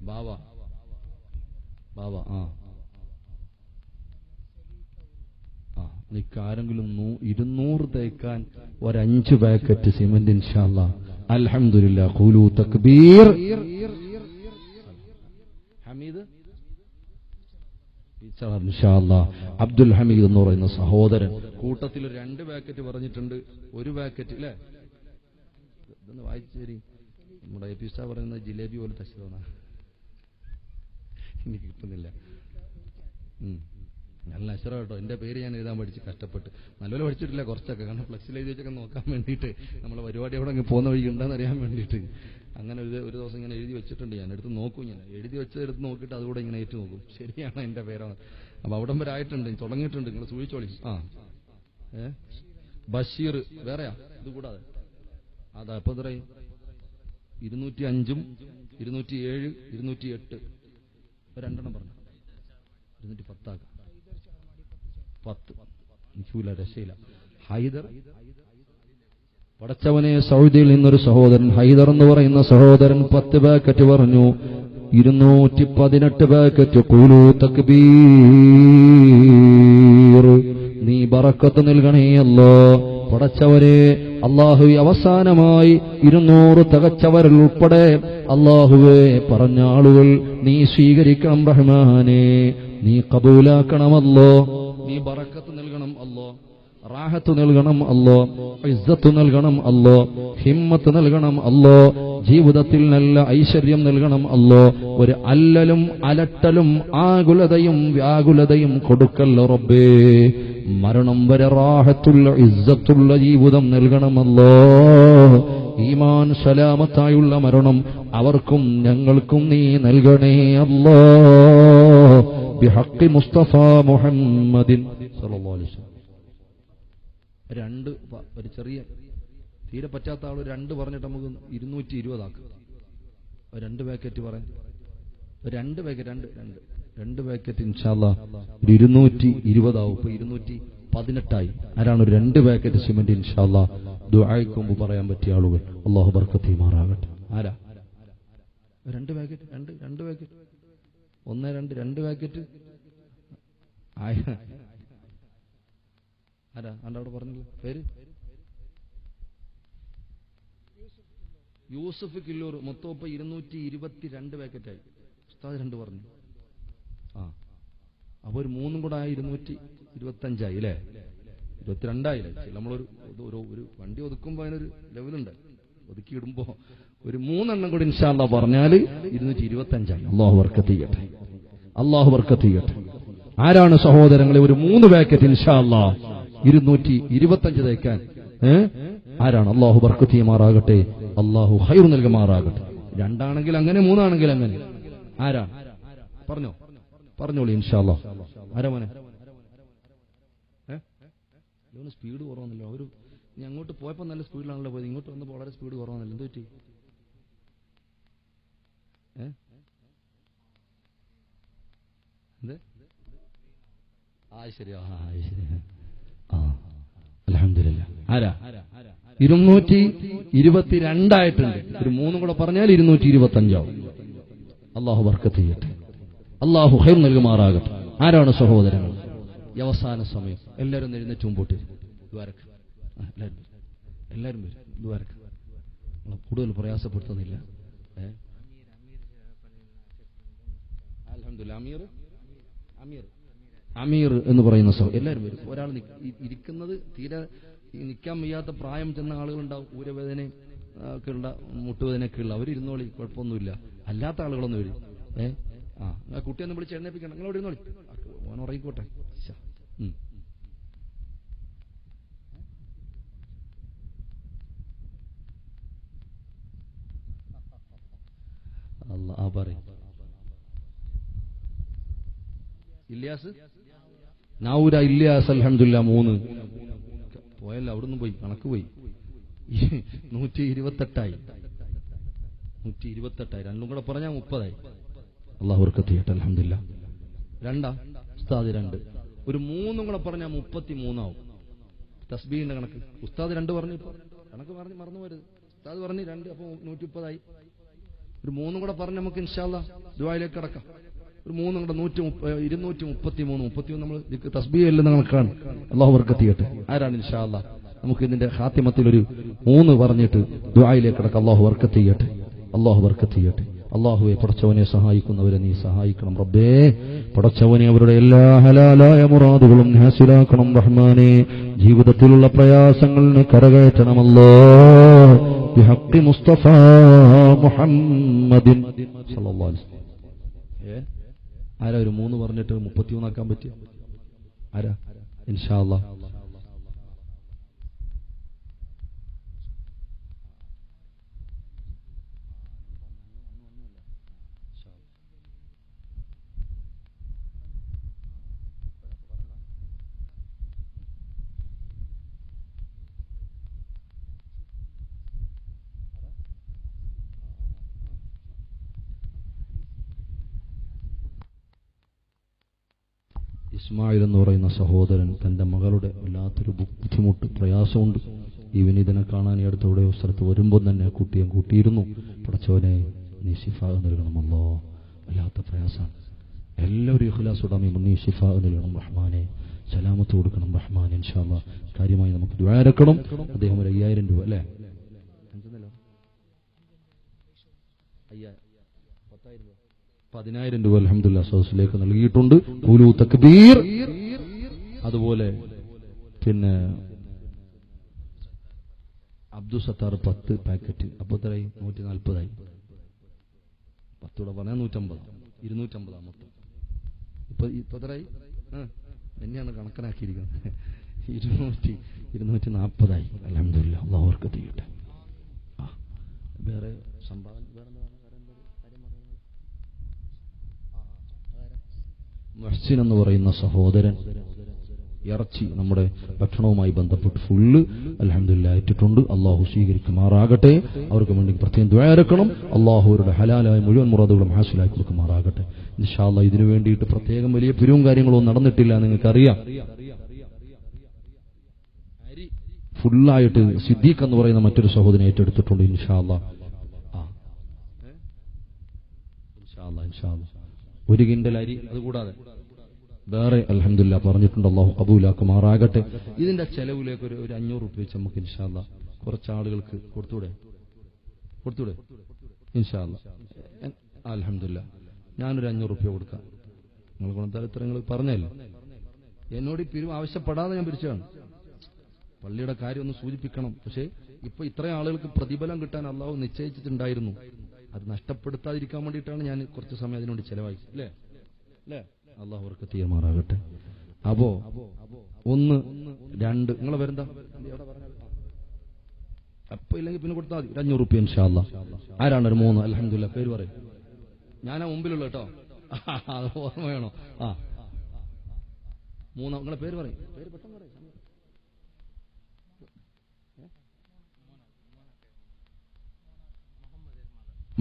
ബാവ ആ നിക്കാരെങ്കിലും 200 തേക്കാൻ 5 പാക്കറ്റ് സിമന്റ് ഇൻഷാ അല്ലാഹ്. അൽഹംദുലില്ലാഹ്. ഖൂലു തക്ബീർ. ഹമീദ് ഇൻഷാ അല്ലാഹ്. അബ്ദുൽ ഹമീദ് എന്ന് പറയുന്ന സഹോദരൻ കൂട്ടത്തിൽ 2 പാക്കറ്റ് പറഞ്ഞിട്ടുണ്ട്. 1 പാക്കറ്റ് അല്ലേ, ഇതൊന്ന് വായിച്ചേരി. നമ്മുടെ എ പി ഉസ്താദ് പറയുന്നത് ജിലേബി പോലെ തശ്ശതാണ്, എനിക്ക് കിട്ടുന്നില്ല. നല്ല അക്ഷരം കേട്ടോ. എന്റെ പേര് ഞാൻ എഴുതാൻ പഠിച്ച് കഷ്ടപ്പെട്ട്, നല്ലപോലെ പഠിച്ചിട്ടില്ല കുറച്ചൊക്കെ, കാരണം ഫ്ലെക്സിൽ എഴുതി വെച്ചൊക്കെ നോക്കാൻ വേണ്ടിയിട്ട്, നമ്മളെ പരിപാടി അവിടെ അങ്ങ് പോകുന്ന വഴി ഉണ്ടെന്ന് അറിയാൻ വേണ്ടിയിട്ട് അങ്ങനെ ഒരു ദിവസം ഇങ്ങനെ എഴുതി വെച്ചിട്ടുണ്ട്. ഞാൻ എടുത്ത് നോക്കും, ഞാൻ എഴുതി വെച്ചെടുത്ത് നോക്കിയിട്ട് അതുകൂടെ ഇങ്ങനെ ഏറ്റു നോക്കും, ശരിയാണ് എന്റെ പേരാണ്. അപ്പൊ അവിടം വരെ ആയിട്ടുണ്ട്, തുടങ്ങിയിട്ടുണ്ട്, നിങ്ങൾ സൂക്ഷിച്ചോളി. ബഷീർ വേറെയാ ഇത് കൂടാതെ അതാ. അപ്പൊ എത്ര 205, 207, 208 രണ്ടെണ്ണം പറഞ്ഞു. 210 ആക്കാം. 10 നിൽക്കൂല, രക്ഷയില്ല. ഹൈദർ പടച്ചവനെ, സൗദിയിൽ നിന്നൊരു സഹോദരൻ ഹൈദർ എന്ന് പറയുന്ന സഹോദരൻ 10 പാക്കറ്റ് പറഞ്ഞു. 218 പാക്കറ്റ്. ഖൂലു തക്ബീർ. നീ ബറക്കത്ത് നൽകണേ അല്ലാഹ്. പടച്ചവരെ, അല്ലാഹു അവസാനമായി 200 തികച്ചവരിൽ ഉൾപ്പെടെ അല്ലാഹുവേ പറഞ്ഞ ആളുകൾ നീ സ്വീകരിക്കണം റഹ്മാനേ, നീ കബൂലാക്കണമല്ലോ, നീ ബറക്കത്ത് നൽകണം അല്ലോ, റാഹത്ത് നൽകണം അല്ലോ, ഇസ്സത്ത് നൽകണം അല്ലോ, ഹിമ്മത്ത് നൽകണം അല്ലോ, ജീവിതത്തിൽ നല്ല ഐശ്വര്യം നൽകണം അല്ലോ, ഒരു അല്ലലും അലട്ടലും ആകുലതയും വ്യാകുലതയും കൊടുക്കല്ലോ റബ്ബേ, മരണം വരെ റാഹത്തുള്ള ഇസ്സത്തുള്ള ജീവിതം നൽകണമല്ലോ, ഈമാൻ സലാമത്തായുള്ള മരണം അവർക്കും ഞങ്ങൾക്കും നീ നൽകണേ അല്ലോ, ബിഹഖി മുസ്തഫ മുഹമ്മദിൻ സല്ലല്ലാഹു അലൈഹി വസല്ലം. 2 ഒരു ചെറിയ തീരെ പറ്റാത്ത ആൾ 2 പറഞ്ഞിട്ട് നമുക്ക് 220 ആക്കാം. 2 പാക്കറ്റ് പറയാം. 2 പാക്കറ്റ് ഇൻഷാ അല്ലാഹ് 220 ആവും. ഇപ്പൊ 218 ആയി. ആരാണ് ഒരു 2 പാക്കറ്റ് സിമന്റ് ഇൻഷാ അല്ലാഹ് ദുആയ്ക്ക് മുമ്പ് പറയാൻ പറ്റിയ ആളുകൾ? അല്ലാഹു ബർക്കത്ത് ചെയ്യുമാറാകട്ടെ. ആരാ 2 പാക്കറ്റ്? 2 പാക്കറ്റ് 1 2 2 പാക്കറ്റ് ആരാ അവിടെ പറഞ്ഞില്ല പേര്? യൂസഫ് കില്ലൂർ. മൊത്തം ഇപ്പൊ 222 പാക്കറ്റായി. ഉസ്താദ് 2 പറഞ്ഞു. അപ്പൊ ഒരു 3 കൂടെ ആയി 225 ആയി അല്ലേ? 22 ആയില്ലേ? നമ്മളൊരു വണ്ടി ഒതുക്കുമ്പോ അതിനൊരു ലെവലുണ്ട്, ഒതുക്കി ഇടുമ്പോ ഒരു 3 എണ്ണം കൂടി ഇൻഷാ അല്ലാഹ് പറഞ്ഞാൽ 225 ആയി. അല്ലാഹു ബർക്കത്ത് ചെയ്യട്ടെ, അല്ലാഹു ബർക്കത്ത് ചെയ്യട്ടെ. ആരാണ് സഹോദരങ്ങളെ ഒരു 3 പാക്കറ്റ് ഇൻഷാ അല്ലാഹ് 225 തേക്കാൻ? ആരാണ്? അല്ലാഹു ബർക്കത്ത് ചെയ്യുമാറാകട്ടെ, അല്ലാഹു ഖൈർ നൽകുമാറാകട്ടെ. 2 ആണെങ്കിൽ അങ്ങനെ, 3 ആണെങ്കിൽ അങ്ങനെ. ആരാ? പറഞ്ഞോളൂ ഇൻഷാ അല്ലാഹ്. ആരാ മോനെ? ഇവന് സ്പീഡ് കുറവൊന്നുമില്ല. ഇനി അങ്ങോട്ട് പോയപ്പോ നല്ല സ്പീഡിലാണല്ലോ പോയത്, ഇങ്ങോട്ട് വന്നപ്പോൾ വളരെ സ്പീഡ് കുറവൊന്നുമില്ല. എന്ത് പറ്റി? ശരി. അൽഹംദുലില്ലാ. ആരാ? 222 ആയിട്ടുണ്ട്. ഒരു 3 കൂടെ പറഞ്ഞാൽ 225 ആവും. അല്ലാഹു ബർക്കത്ത് ചെയ്യട്ടെ, അല്ലാഹു ഖൈർ നൽകുമാറാകട്ടെ. ആരാണ് സഹോദരങ്ങൾ? ഈ അവസാന സമയം എല്ലാവരും എഴുന്നേറ്റ് മുമ്പോട്ട് ദ്വാരക്ക്. എല്ലാവരും വരും ദ്വാരക്ക്. കൂടുതൽ പ്രയാസപ്പെടുത്തുന്നില്ല. അൽഹംദുലില്ലാ. അമീർ എന്ന് പറയുന്ന സഹോദരൻ എല്ലാവരും വരും. ഒരാൾ ഇരിക്കുന്നത് തീരെ നിൽക്കാൻ വയ്യാത്ത പ്രായം ചെന്ന ആളുകളുണ്ടാവും, ഊരവേദന ഒക്കെ ഉള്ള, മുട്ടുവേദനയൊക്കെ ഉള്ള, അവരിരുന്നോളി, കുഴപ്പമൊന്നുമില്ല. അല്ലാത്ത ആളുകളൊന്നും വരും. കുട്ടിയൊന്നും വിളിച്ച് എഴുന്നേപ്പിക്കണം, നിങ്ങൾ അവിടെ ഇരുന്നോളി, ഓൻ ഉറങ്ങിക്കോട്ടെ. പറയും ഇല്യാസ് നാവൂര ഇല്യാസ്. അൽഹംദുലില്ലാ 3 പോയല്ലോ, അവിടുന്ന് പോയി, കണക്ക് പോയി. 128ആയി. 2 കൂടെ പറഞ്ഞാൽ 30ആയി. അല്ലാഹു ബർക്കത്ത് ചെയ്യട്ടെ. അൽഹംദുലില്ലാ. 2 ഉസ്താദ് 2, ഒരു 3 കൂടെ പറഞ്ഞാൽ 33 ആവും. തസ്ബീഹിന്റെ കണക്ക് ഉസ്താദ് 2 പറഞ്ഞു. ഇപ്പൊ കണക്ക് പറഞ്ഞ് മറന്നു പോരുത്. ഉസ്താദ് പറഞ്ഞു 2, അപ്പൊ 130ആയി. ഒരു 3 കൂടെ പറഞ്ഞ് നമുക്ക് ഇൻഷാ അല്ലാഹ് ദുആയിലേക്ക് കടക്കാം. ഒരു 3 കൂടെ 233 നമ്മൾ തസ്ബീഹ് എല്ലാം കണക്കാണ്. അല്ലാഹു ബർക്കത്ത് ചെയ്യട്ടെ. ആരാണ് ഇൻഷാ അല്ലാഹ് നമുക്ക് ഇതിന്റെ ഖാത്തിമത്തിൽ ഒരു 3 പറഞ്ഞിട്ട് ദുആയിലേക്ക് കടക്കാം. അല്ലാഹു ബർക്കത്ത് ചെയ്യട്ടെ. അല്ലാഹു ബർക്കത്ത് ചെയ്യട്ടെ. അല്ലാഹുവേ, പടച്ചവനെ സഹായിക്കുന്നവരെ നീ സഹായിക്കണം റബ്ബേ. പടച്ചവനെ അവരുടെ എല്ലാ ഹലാലായ മുറാദുകളും ഹാസിലാക്കണം റഹ്മാനെ. ജീവിതത്തിലുള്ള പ്രയാസങ്ങളിൽ കരകയറ്റണമല്ലോ. ബിഹഖി മുസ്തഫ മുഹമ്മദിൻ സല്ലല്ലാഹു അലൈഹി വസല്ലം. ആരാ ഒരു 3 പറഞ്ഞിട്ട് 33 ആക്കാൻ പറ്റിയ ആരാ? ഇൻഷാ അല്ലാഹ് ഇസ്മായിൽ എന്ന് പറയുന്ന സഹോദരൻ തന്റെ മകളുടെ വല്ലാത്തൊരു ബുദ്ധിമുട്ട് പ്രയാസമുണ്ട്. ഈ വിനീതനെ കാണാൻ ഈ അടുത്തവിടെ സ്ഥലത്ത് വരുമ്പോൾ തന്നെ കുട്ടിയെ കൂട്ടിയിരുന്നു. പടച്ചവനെ നീ ശിഫാ നൽകണമല്ലോ. വല്ലാത്ത പ്രയാസമാണ്. എല്ലാവരും ഇഖ്ലാസോടെ നീ ശിഫാ നൽകണം റഹ്മാനെ. സലാമത്ത് കൊടുക്കണം റഹ്മാൻ. ഇൻഷാ അല്ലാഹ് കാര്യമായി നമുക്ക് ദുആ ഇറക്കണം. അദ്ദേഹം ഒരു 5000 രൂപ അല്ലേ 10,000 രൂപ അൽഹംദുലില്ലാഹ് സദസ്സിലേക്ക് നൽകിയിട്ടുണ്ട്. ഖുലൂ തക്ബീർ. അതുപോലെ പിന്നെ അബ്ദുൽ സത്താർ 10 പാക്കറ്റ്. അപ്പോൾ എത്രയായി? 140 10 പറഞ്ഞാൽ 150 250 മൊത്തം. ഇപ്പൊ എത്രയായി? എന്നെയാണ് കണക്കനാക്കിയിരിക്കുന്നത്. 240 അൽഹംദുലില്ലാഹ്. അല്ലാഹു ബർക്കത്ത് ചെയ്യട്ടെ. വേറെ സംഭാവന മുഹ്സിൻ എന്ന് പറയുന്ന സഹോദരൻ ഇറച്ചി നമ്മുടെ ഭക്ഷണവുമായി ബന്ധപ്പെട്ട് ഫുള്ള് അൽഹംദുലില്ലാഹ് ഇട്ടിട്ടുണ്ട്. അള്ളാഹു സ്വീകരിക്കുമാറാകട്ടെ. അവർക്ക് വേണ്ടി പ്രത്യേകം ദുആ ഇറക്കണം. അള്ളാഹു അവരുടെ ഹലാലായ മുഴുവൻ മുറാദുകളും ഹാസിലാക്കി കൊടുക്കുമാറാകട്ടെ. ഇൻഷാ അല്ലാഹ് ഇതിനു വേണ്ടിയിട്ട് പ്രത്യേകം വലിയ പിരിവും കാര്യങ്ങളൊന്നും നടന്നിട്ടില്ല. നിങ്ങൾക്കറിയാം. ഫുള്ളായിട്ട് സിദ്ദീഖ് എന്ന് പറയുന്ന മറ്റൊരു സഹോദരൻ ഏറ്റെടുത്തിട്ടുണ്ട്. ഇൻഷാ അല്ലാഹ് 1 കിൻഡൽ അരി. അതുകൂടാതെ വേറെ അൽഹംദുലില്ലാഹ് പറഞ്ഞിട്ടുണ്ട്. അല്ലാഹു ഖബൂലാക്കുമാറാകട്ടെ. ഇതിന്റെ ചെലവിലേക്ക് ഒരു 500 രൂപ വെച്ച് നമുക്ക് ഇൻഷാ അല്ലാഹ് കുറച്ച് ആളുകൾക്ക് കൊടുത്തൂടെ ഇൻഷാ അല്ലാഹ്. അൽഹംദുലില്ലാഹ് ഞാനൊരു 500 രൂപ കൊടുക്കാം. നിങ്ങൾ ഗുണത്താലിത്തരങ്ങൾ പറഞ്ഞല്ലോ. എന്നോട് ഈ പിരിവ് ആവശ്യപ്പെടാതെ ഞാൻ പിരിച്ചതാണ്. പള്ളിയുടെ കാര്യം ഒന്ന് സൂചിപ്പിക്കണം. പക്ഷേ ഇപ്പൊ ഇത്രയും ആളുകൾക്ക് പ്രതിഫലം കിട്ടാൻ അള്ളാഹു നിശ്ചയിച്ചിട്ടുണ്ടായിരുന്നു. അത് നഷ്ടപ്പെടുത്താതിരിക്കാൻ വേണ്ടിയിട്ടാണ് ഞാൻ കുറച്ച് സമയം അതിനുവേണ്ടി ചെലവായി. അല്ലേ? അള്ളാഹു ബർക്കത്ത് ചെയ്യുമാറാകട്ടെ. അപ്പോ 1 2 നിങ്ങളെ പേരെന്താ? അപ്പൊ ഇല്ലെങ്കിൽ പിന്നെ കൊടുത്താൽ മതി. 500 രൂപ ഇൻഷാ അല്ലാഹ്. ആരാണ് ഒരു 3? അൽഹംദുലില്ലാഹ്. പേര് പറയും. ഞാനാ മുമ്പിലുള്ള കേട്ടോ. അത് ഓർമ്മ വേണോ? 3 നിങ്ങളെ പേര് പറയും. പേര് പെട്ടെന്ന് പറയും.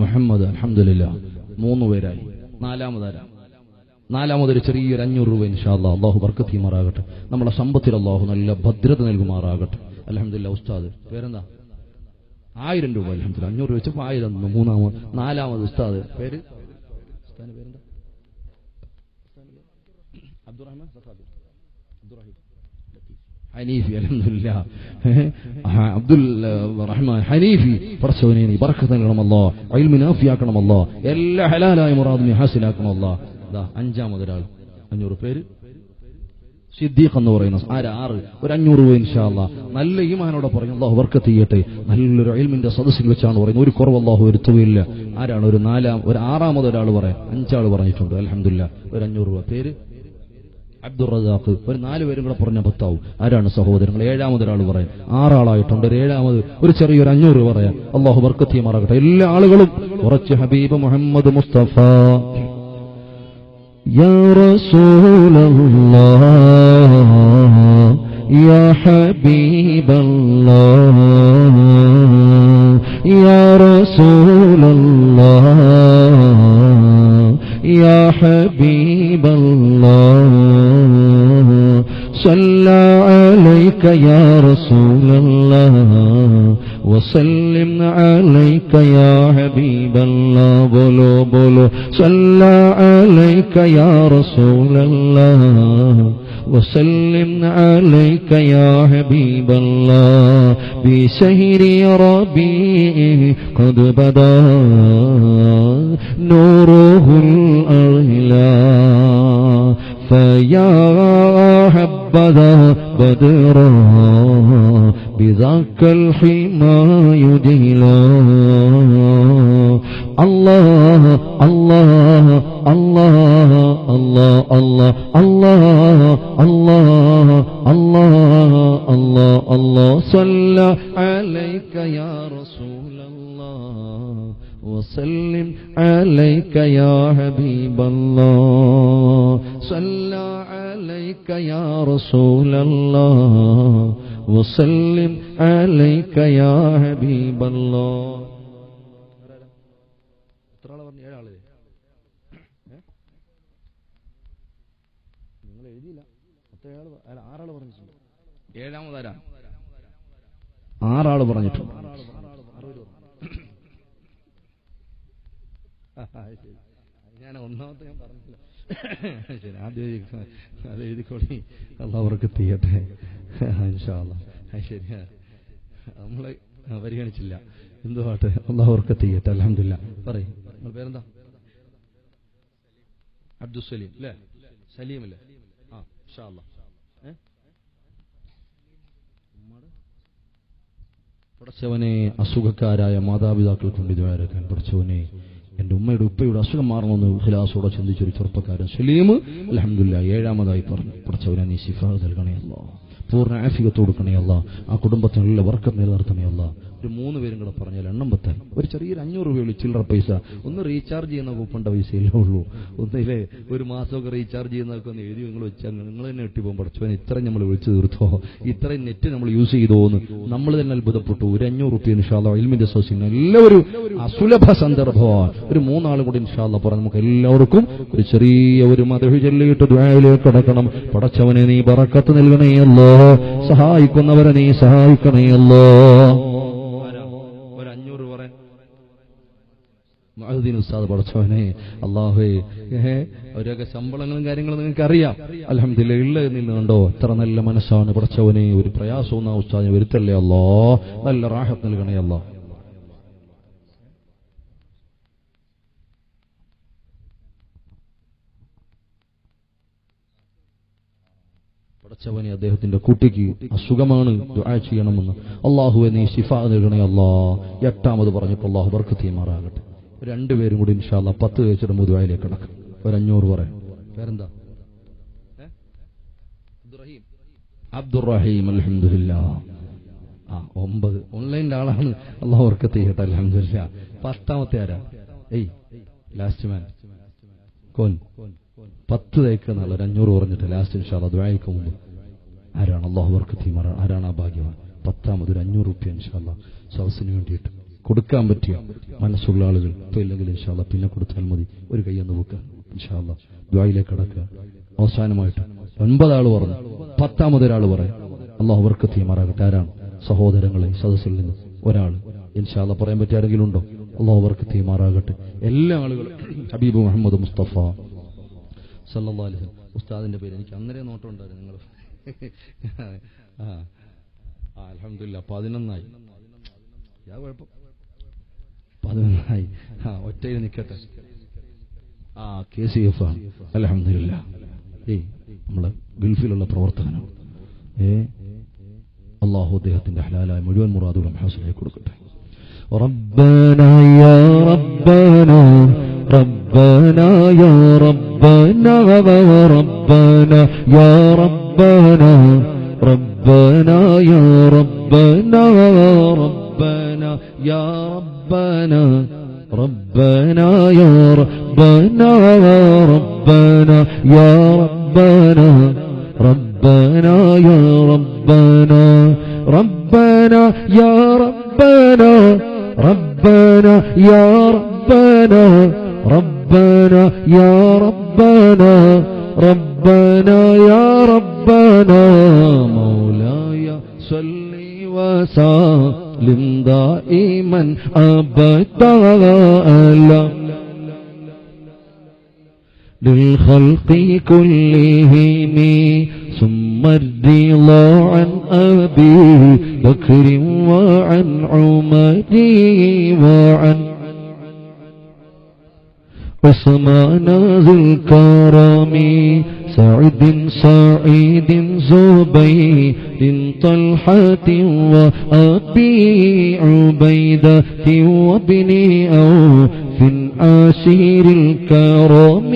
മുഹമ്മദ്. അൽഹംദുലില്ലാഹ് 3 പേരായി. 4മതൊരു ചെറിയൊരു 500 രൂപ ഇൻഷാ അല്ലാഹ്. അല്ലാഹു ബർക്കത്ത് ചെയ്യുമാറാകട്ടെ. നമ്മുടെ സമ്പത്തിൽ അല്ലാഹു നല്ല ഭദ്രത നൽകുമാറാകട്ടെ. അൽഹംദുലില്ലാഹ്. ഉസ്താദ് പേരെന്താ? 1000 രൂപ. അൽഹംദുലില്ലാഹ്. 500 രൂപ വെച്ചപ്പോൾ 1000 തന്നു. 4മത് ഉസ്താദ് പേര്? ഉസ്താദിന്റെ പേരെന്താ? അബ്ദുറഹ്മാൻ ഹനീഫി. അൽഹംദുലില്ലാഹ്. അബ്ദുൽ റഹ്മാൻ ഹനീഫി. പടച്ചവനെ നീ ബർക്കത്ത് നൽകണം അല്ലാഹ്. ഇൽമു നാഫിയാക്കണം അല്ലാഹ്. എല്ലാ ഹലാലായ മുറാദും ഹാസിലാക്കണം അല്ലാഹ്. 5മതൊരാൾ 500 പേര് സിദ്ദീഖ് എന്ന് പറയുന്ന 6 ഒരു 500 രൂപ ഇൻഷാ അല്ലാഹ്. നല്ല ഈമാനോടെ പറഞ്ഞു. അല്ലാഹു ബർക്കത്ത് ചെയ്യട്ടെ. നല്ലൊരു ഇൽമിന്റെ സദസ്സിൽ വെച്ചാണ് പറയുന്നത്. ഒരു കുറവ് അല്ലാഹു വരുത്തുകയില്ല. ആരാണ്? ഒരു 6മതൊരാൾ പറയാം. 5 ആൾ പറഞ്ഞിട്ടുണ്ട്. അൽഹംദുലില്ലാഹ്. ഒരു 500 രൂപ. പേര് അബ്ദുർ റസാഖ്. ഒരു 4 പേരും കൂടെ പറഞ്ഞ 10 ആവും. ആരാണ് സഹോദരങ്ങൾ? 7മതൊരാൾ പറയാം. 6 ആളായിട്ടുണ്ട്. ഒരു 7മത് ഒരു ചെറിയൊരു 500 രൂപ പറയാം. അല്ലാഹു ബർക്കത്ത് ചെയ്യുമാറാകട്ടെ. എല്ലാ ആളുകളും ഉറച്ച് ഹബീബ് മുഹമ്മദ് മുസ്തഫ യാ റസൂലല്ലാഹ് യാ ഹബീബല്ലാഹ് യാ റസൂലല്ലാഹ് യാ ഹബീബല്ലാഹ് സല്ലല്ലാഹു അലൈക യാ റസൂലല്ലാഹ് وسلم عليك يا حبيب الله بولو بولو صلى عليك يا رسول الله وسلم عليك يا حبيب الله بشهر ربيع قد بدا نوره الأعلى فيا حبذا بدرا بذاك الحمى يدلا الله الله الله الله الله الله الله الله الله الله صلى عليك يا رسول الله وسلم عليك يا حبيب الله صلى عليك يا رسول الله وسلم عليك يا حبيب الله. ആറാള് പറഞ്ഞിട്ടുണ്ട്. ഞാൻ ഒന്നാമത്തെ ഞാൻ പറഞ്ഞില്ല. ശരി, ആദ്യം അത് എഴുതിക്കോളി. അള്ളാഹു അവർക്ക് തീയട്ടെ ഇൻഷാ അല്ലാഹ്. ശരി, നമ്മളെ പരിഗണിച്ചില്ല. എന്തുവാട്ടെ, അള്ളാഹു അവർക്ക് തീയട്ടെ. അൽഹംദുലില്ലാ. പറയും, നിങ്ങൾ പേരെന്താ? അബ്ദുസലീം അല്ലേ? സലീം അല്ലേ? ആ, ഇൻഷാ അല്ലാഹ്. പടച്ചവനെ, അസുഖക്കാരായ മാതാപിതാക്കൾക്ക് വേണ്ടി ദുആ ചെയ്യാൻ പടച്ചവനെ, എന്റെ ഉമ്മയുടെ ഉപ്പയുടെ അസുഖം മാറണമെന്ന് ഖിലാസോടെ ചിന്തിച്ചൊരു ചെറുപ്പക്കാരൻ സലീം അൽഹംദുലില്ലാ 7ാമതായി പറഞ്ഞു. പടച്ചവനെ നീ ശിഫ നൽകണേ അല്ലാഹ്, പൂർണ്ണ ആഫിയത്ത് കൊടുക്കണേ അല്ലാഹ്, ആ കുടുംബത്തിനുള്ള ബർക്കത്ത് നിലനിർത്തണേ അല്ലാഹ്. ഒരു 3 പേരും കൂടെ പറഞ്ഞാൽ എണ്ണം പത്തായി. ഒരു ചെറിയൊരു 500 രൂപയുള്ളൂ ചില്ലറ പൈസ. ഒന്ന് റീചാർജ് ചെയ്യുന്ന കൂപ്പണ്ട പൈസയല്ലേ ഉള്ളൂ. ഒന്നില്ലേ ഒരു മാസമൊക്കെ റീചാർജ് ചെയ്യുന്നതൊക്കെ ഒന്ന് എഴുതി നിങ്ങൾ വെച്ചാൽ നിങ്ങൾ തന്നെ എട്ടിപ്പോകും. പഠിച്ചവൻ ഇത്രയും നമ്മൾ വിളിച്ചു തീർത്തോ, ഇത്രയും നെറ്റ് നമ്മൾ യൂസ് ചെയ്തോന്ന് നമ്മൾ തന്നെ അത്ഭുതപ്പെട്ടു. ഒരു 500 രൂപ ഇൻഷാ അല്ലാഹ് ഇൽമിന്റെ സോസിന് എല്ലാവരും അസുലഭ സന്ദർഭമാണ്. ഒരു 3 ആളും കൂടി ഇൻഷാ അല്ലാഹ് പറഞ്ഞ് നമുക്ക് എല്ലാവർക്കും ഒരു ചെറിയ ഒരു മദ്ഹ് ചൊല്ലിയിട്ട് ദുആയിലേക്ക് കടക്കണം. പടച്ചവനെ നീ ബറക്കത്ത് നൽകണേ അല്ലാഹ്, സഹായിക്കുന്നവരെ നീ സഹായിക്കണേ അല്ലാഹ്. ഉസ്താദ് പടച്ചവനെ അല്ലാഹുവേ, അവരൊക്കെ ശമ്പളങ്ങളും കാര്യങ്ങളും നിങ്ങൾക്ക് അറിയാം. അൽഹംദുലില്ലാ ഉള്ളത് നിന്നുണ്ടോ? എത്ര നല്ല മനസ്സാണ് പടച്ചവനെ. ഒരു പ്രയാസവും ആ ഉസ്താദിനെ വരുത്തല്ലേ അല്ലാ, നല്ല റാഹത്ത് നൽകണേ അല്ലാ. പടച്ചവനെ, അദ്ദേഹത്തിന്റെ കുട്ടിക്ക് അസുഖമാണ്, ദുആ ചെയ്യണമെന്ന്. അല്ലാഹുവേ നീ ശിഫാ നൽകണേ അല്ലാ. 8ാമത് പറഞ്ഞപ്പോൾ അല്ലാഹു ബർക്കത്ത് ചെയ്യുമാറാകട്ടെ. 2 പേരും കൂടി ഇൻഷാ അല്ലാഹ് 10 കഴിച്ചിട്ട് ദുആയിലേക്ക് കടക്കും. ഒരു 500 പറയാം. പേരെന്താ? അബ്ദുറഹീം. അൽഹംദുലില്ലാ. 9 ഓൺലൈനിലെ ആളാണ്. അല്ലാഹു ബർക്കത്ത് ചെയ്യട്ടെ. അൽഹംദുലില്ലാ. 10ാമത്തെ ആരാ? ലാസ്റ്റ് മാൻ കോൻ 10 തയ്ക്കുന്ന ആൾ. 500 പറഞ്ഞിട്ട് ലാസ്റ്റ് ഇൻഷാ അല്ലാഹ് ദുആയിക്ക് മുമ്പ് ആരാണ്? അല്ലാഹു ബർക്കത്ത് ചെയ്യുമാറാ. ആരാണ് ആ ഭാഗ്യവാൻ? 10ാമത് ഒരു 500 രൂപ ഇൻഷാ അല്ലാഹ് സദസ്സിന് വേണ്ടിയിട്ട് കൊടുക്കാൻ പറ്റിയ മനസ്സുള്ള ആളുകൾ. ഇപ്പൊ ഇല്ലെങ്കിൽ ഇൻഷാ അല്ലാഹ് പിന്നെ കൊടുത്താൽ മതി. ഒരു കൈയ്യൊന്ന് വെക്കുക ഇൻഷാ അല്ലാഹ്. ദുആയിലേക്ക് കടക്കുക. അവസാനമായിട്ട് 9 ആൾ പറഞ്ഞു, 10ാമത് ഒരാൾ പറയാം. അല്ലാഹു ബർക്കത്ത് ചെയ്യുമാറാകട്ടെ. ആരാണ്? സഹോദരങ്ങളെ, സദസ്സിൽ നിന്ന് ഒരാൾ ഇൻഷാ അല്ലാഹ് പറയാൻ പറ്റിയ ആരെങ്കിലും ഉണ്ടോ? അല്ലാഹു ബർക്കത്ത് ചെയ്യുമാറാകട്ടെ. എല്ലാ ആളുകളും ഹബീബ് മുഹമ്മദ് മുസ്തഫ സല്ലല്ലാഹു അലൈഹി വസല്ലം. ഉസ്താദിന്റെ പേര് എനിക്ക് അന്നേരം നോട്ടം ഉണ്ടായിരുന്നു. നിങ്ങൾ അൽഹംദുലില്ലാ 11ആയി. കുഴപ്പം 11ആയി. ഒറ്റയിൽ നിൽക്കട്ടെ. KCF ആണ്. അൽഹംദുലില്ലാ. നമ്മളെ ഗൾഫിലുള്ള പ്രവർത്തകനാണ്. അല്ലാഹു അദ്ദേഹത്തിന്റെ ഹലാലായ മുഴുവൻ മുറാദുകളും ഹാസിലായി കൊടുക്കട്ടെ. റബ്ബനാ യാ റബ്ബനാ ربنا يا ربنا ربنا يا ربنا ربنا يا ربنا ربنا يا ربنا ربنا يا ربنا ربنا يا ربنا ربنا يا ربنا ربنا يا ربنا ربنا يا ربنا ربنا يا ربنا ربنا يا ربنا مولاي صل وسلم لم دائما أبدا ألا للخلق كلهم ثم الرضا عن أبي بكر وعن عمر وعن عثمان ذي الكرم سعد سعيد زبير طلحة وأبي عبيدة وابن عوف عشير الكرم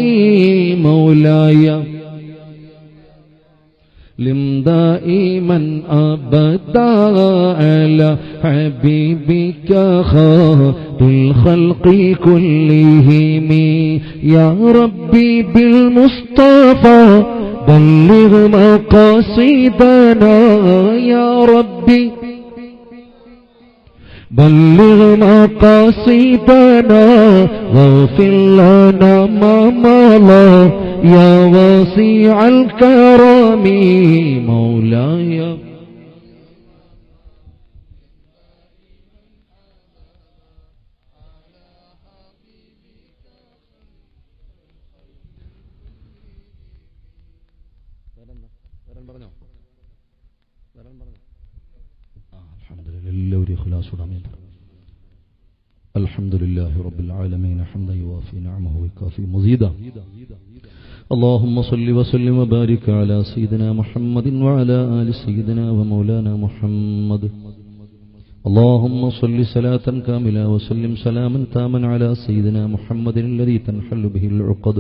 مولاي لم دائما أبدا على حبيبك خير الخلق كلهم يا ربي بالمصطفى بلغ مقاصدنا يا ربي بلغ مقاصدنا واغفر لنا ما مضى يا واسع الكرم مولاي الحمد لله رب العالمين حمدا يوافي نعمه ويكافي مزيدا اللهم صل وسلم وبارك على سيدنا محمد وعلى آل سيدنا ومولانا محمد اللهم صل صلاة كاملة وسلم سلاما تاما على سيدنا محمد الذي تنحل به العقد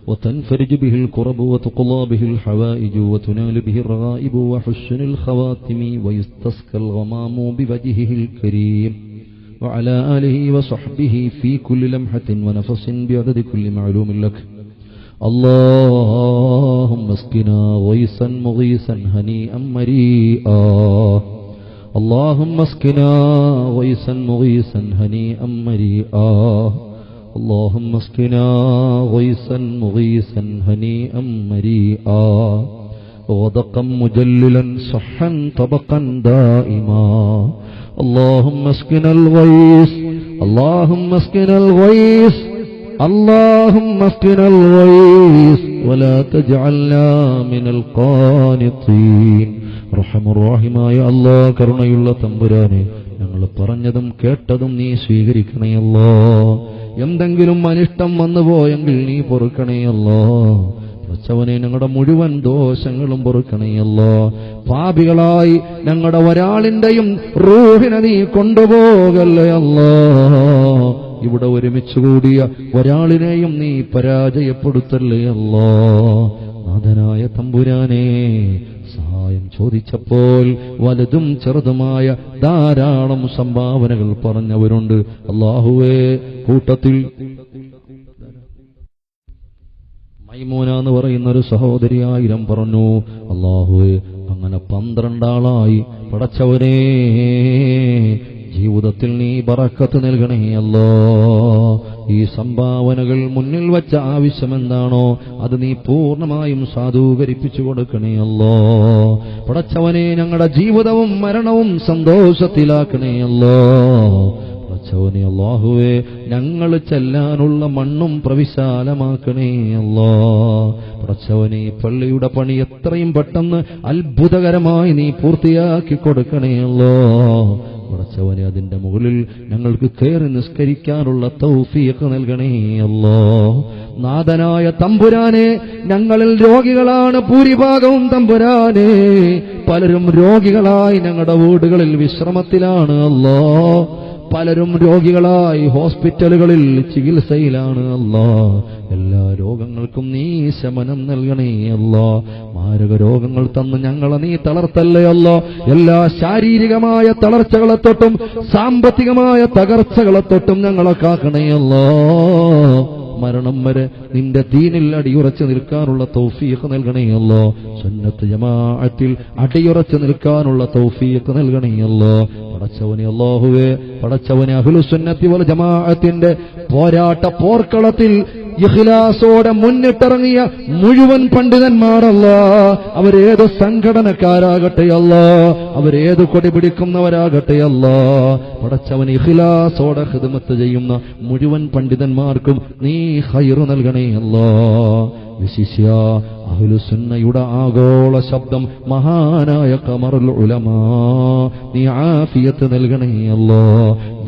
وتنفرج به الكرب وتقضى به الحوائج وتنال به الرغائب وحسن الخواتم ويستسقى الغمام بوجهه الكريم وعلى آله وصحبه في كل لمحة ونفس بعدد كل معلوم لك اللهم اسقنا غيثا مغيثا هنيئا مريئا اللهم اسقنا غيثا مغيثا هنيئا مريئا اللهم اسقنا غيثا مغيثا هنيئا مريئا غدقا مجللا صحا طبقا دائما اللهم اسقنا الغيث اللهم اسقنا الغيث اللهم اسقنا الغيث ولا تجعلنا من القانطين റഹ്മാനായ അല്ലാഹ് കരുണയുള്ള തമ്പുരാനെ ഞങ്ങൾ പറഞ്ഞതും കേട്ടതും നീ സ്വീകരിക്കണേ അല്ലാഹ് എന്തെങ്കിലും അനിഷ്ടം വന്നുപോയെങ്കിൽ നീ പൊറുക്കണേ അല്ലാഹ് പടച്ചവനെ ഞങ്ങളുടെ മുഴുവൻ ദോഷങ്ങളും പൊറുക്കണേ അല്ലാഹ് പാപികളായി ഞങ്ങളുടെ ഒരാളിന്റെയും റൂഹിനെ നീ കൊണ്ടുപോകല്ലേ അല്ലാഹ് ഇവിടെ ഒരുമിച്ച് കൂടിയ ഒരാളിനെയും നീ പരാജയപ്പെടുത്തല്ലേ അല്ലാഹ് നാഥനായ തമ്പുരാനെ സഹായം ചോദിച്ചപ്പോൾ വലുതും ചെറുതുമായ ധാരാളം സംഭാവനകൾ പറഞ്ഞവരുണ്ട് അല്ലാഹുവേ കൂട്ടത്തിൽ മൈമൂന എന്ന് പറയുന്ന ഒരു സഹോദരി 1000 പറഞ്ഞു അല്ലാഹുവേ അങ്ങനെ 12 ആളായി പടച്ചവനേ ജീവിതത്തിൽ നീ ബറക്കത്ത് നൽകണേ അല്ലാഹ് ഈ സംഭാവനകൾ മുന്നിൽ വച്ച ആവശ്യമെന്താണോ അത് നീ പൂർണ്ണമായും സാധൂകരിപ്പിച്ചു കൊടുക്കണേ അല്ലാഹ് പടച്ചവനെ ഞങ്ങളുടെ ജീവിതവും മരണവും സന്തോഷത്തിലാക്കണേ അല്ലാഹ് പടച്ചവനെ അല്ലാഹുവേ ഞങ്ങൾ ചെല്ലാനുള്ള മണ്ണും പ്രവിശാലമാക്കണേ അല്ലാഹ് പടച്ചവനെ പള്ളിയുടെ പണി എത്രയും പെട്ടെന്ന് അത്ഭുതകരമായി നീ പൂർത്തിയാക്കി കൊടുക്കണേ അല്ലാഹ് പടച്ചവനെ അതിന്റെ മുകളിൽ ഞങ്ങൾക്ക് കയറി നിസ്കരിക്കാനുള്ള തൗഫീഖ് നൽകണേ അല്ലാഹ് നാഥനായ തമ്പുരാനെ ഞങ്ങളിൽ രോഗികളാണ് ഭൂരിഭാഗവും തമ്പുരാനെ പലരും രോഗികളായി ഞങ്ങളുടെ വീടുകളിൽ വിശ്രമത്തിലാണ് അല്ലാഹ് പലരും രോഗികളായി ഹോസ്പിറ്റലുകളിൽ ചികിത്സയിലാണ് അല്ലാഹ് എല്ലാ രോഗങ്ങൾക്കും നീ ശമനം നൽകണേ അല്ലാഹ് മാരക രോഗങ്ങൾ തന്ന് ഞങ്ങളെ നീ തളർത്തല്ലേ അല്ലാഹ് എല്ലാ ശാരീരികമായ തളർച്ചകളെ തൊട്ടും സാമ്പത്തികമായ തകർച്ചകളെ തൊട്ടും ഞങ്ങളെ കാക്കണേ അല്ലാഹ് മരണം വരെ നിന്റെ ദീനിൽ അടിയുറച്ചു നിൽക്കാനുള്ള തൗഫീഖ് നൽകണേ അല്ലാഹ് സുന്നത്ത് ജമാഅത്തിൽ അടിയുറച്ചു നിൽക്കാനുള്ള തൗഫീഖ് നൽകണേ അല്ലാഹ് പടച്ചവനെ അല്ലാഹുവേ പടച്ചവനെ അഹ്ലുസുന്നത്തി വൽ ജമാഅത്തിന്റെ പോരാട്ട പോർക്കളത്തിൽ ഇഖ്ലാസോടെ മുന്നിട്ടിറങ്ങിയ മുഴുവൻ പണ്ഡിതന്മാരല്ല, അവരേത് സംഘടനക്കാരാകട്ടെ അല്ല, അവരേത് കൊടി പിടിക്കുന്നവരാകട്ടെ അല്ല, പടച്ചവൻ ഇഖ്ലാസോടെ ഖിദ്മത്ത് ചെയ്യുന്ന മുഴുവൻ പണ്ഡിതന്മാർക്കും നീ ഖൈർ നൽകണേ അല്ലാ. വിശിഷ്യ അഹ്ലുസുന്നയുടെ ആഗോള ശബ്ദം മഹാനായ ഖമറുൽ ഉലമാ, നീ ആഫിയത്ത് നൽകണേ അല്ലാ,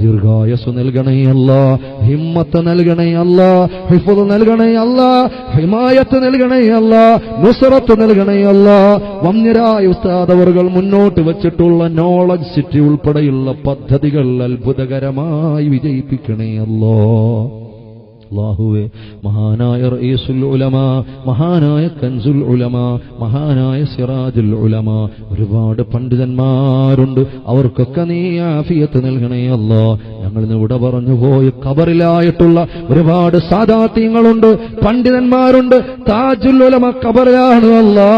ദീർഘായുസ്സ് നൽകണേ അല്ലാ, ഹിമ്മത്ത് നൽകണേ അല്ലാ, ഹിഫ്ദ് നൽകണേ അല്ലാ, ഹിമായത്ത് നൽകണേ അല്ലാ, നുസ്റത്ത് നൽകണേ അല്ലാ. വന്യരായ ഉസ്താദ് അവറുകൾ മുന്നോട്ട് വച്ചിട്ടുള്ള നോളജ് സിറ്റി ഉൾപ്പെടെയുള്ള പദ്ധതികൾ അത്ഭുതകരമായി വിജയിപ്പിക്കണേ അല്ലാ. അല്ലാഹുവേ, മഹാനായ റഈസുൽ ഉലമാ, മഹാനായ കൻസുൽ ഉലമാ, മഹാനായ സിറാജുൽ ഉലമാ, ഒരുപാട് പണ്ഡിതന്മാരുണ്ട്, അവർക്കൊക്കെ നീ ആഫിയത്ത് നൽകണേ അല്ലാ. ഞങ്ങൾ ഇവിടെ പറഞ്ഞു പോയി ഖബറിലായിട്ടുള്ള ഒരുപാട് സാദാത്യങ്ങളുണ്ട്, പണ്ഡിതന്മാരുണ്ട്. താജുൽ ഉലമ ഖബറിലാണ് അല്ലാ,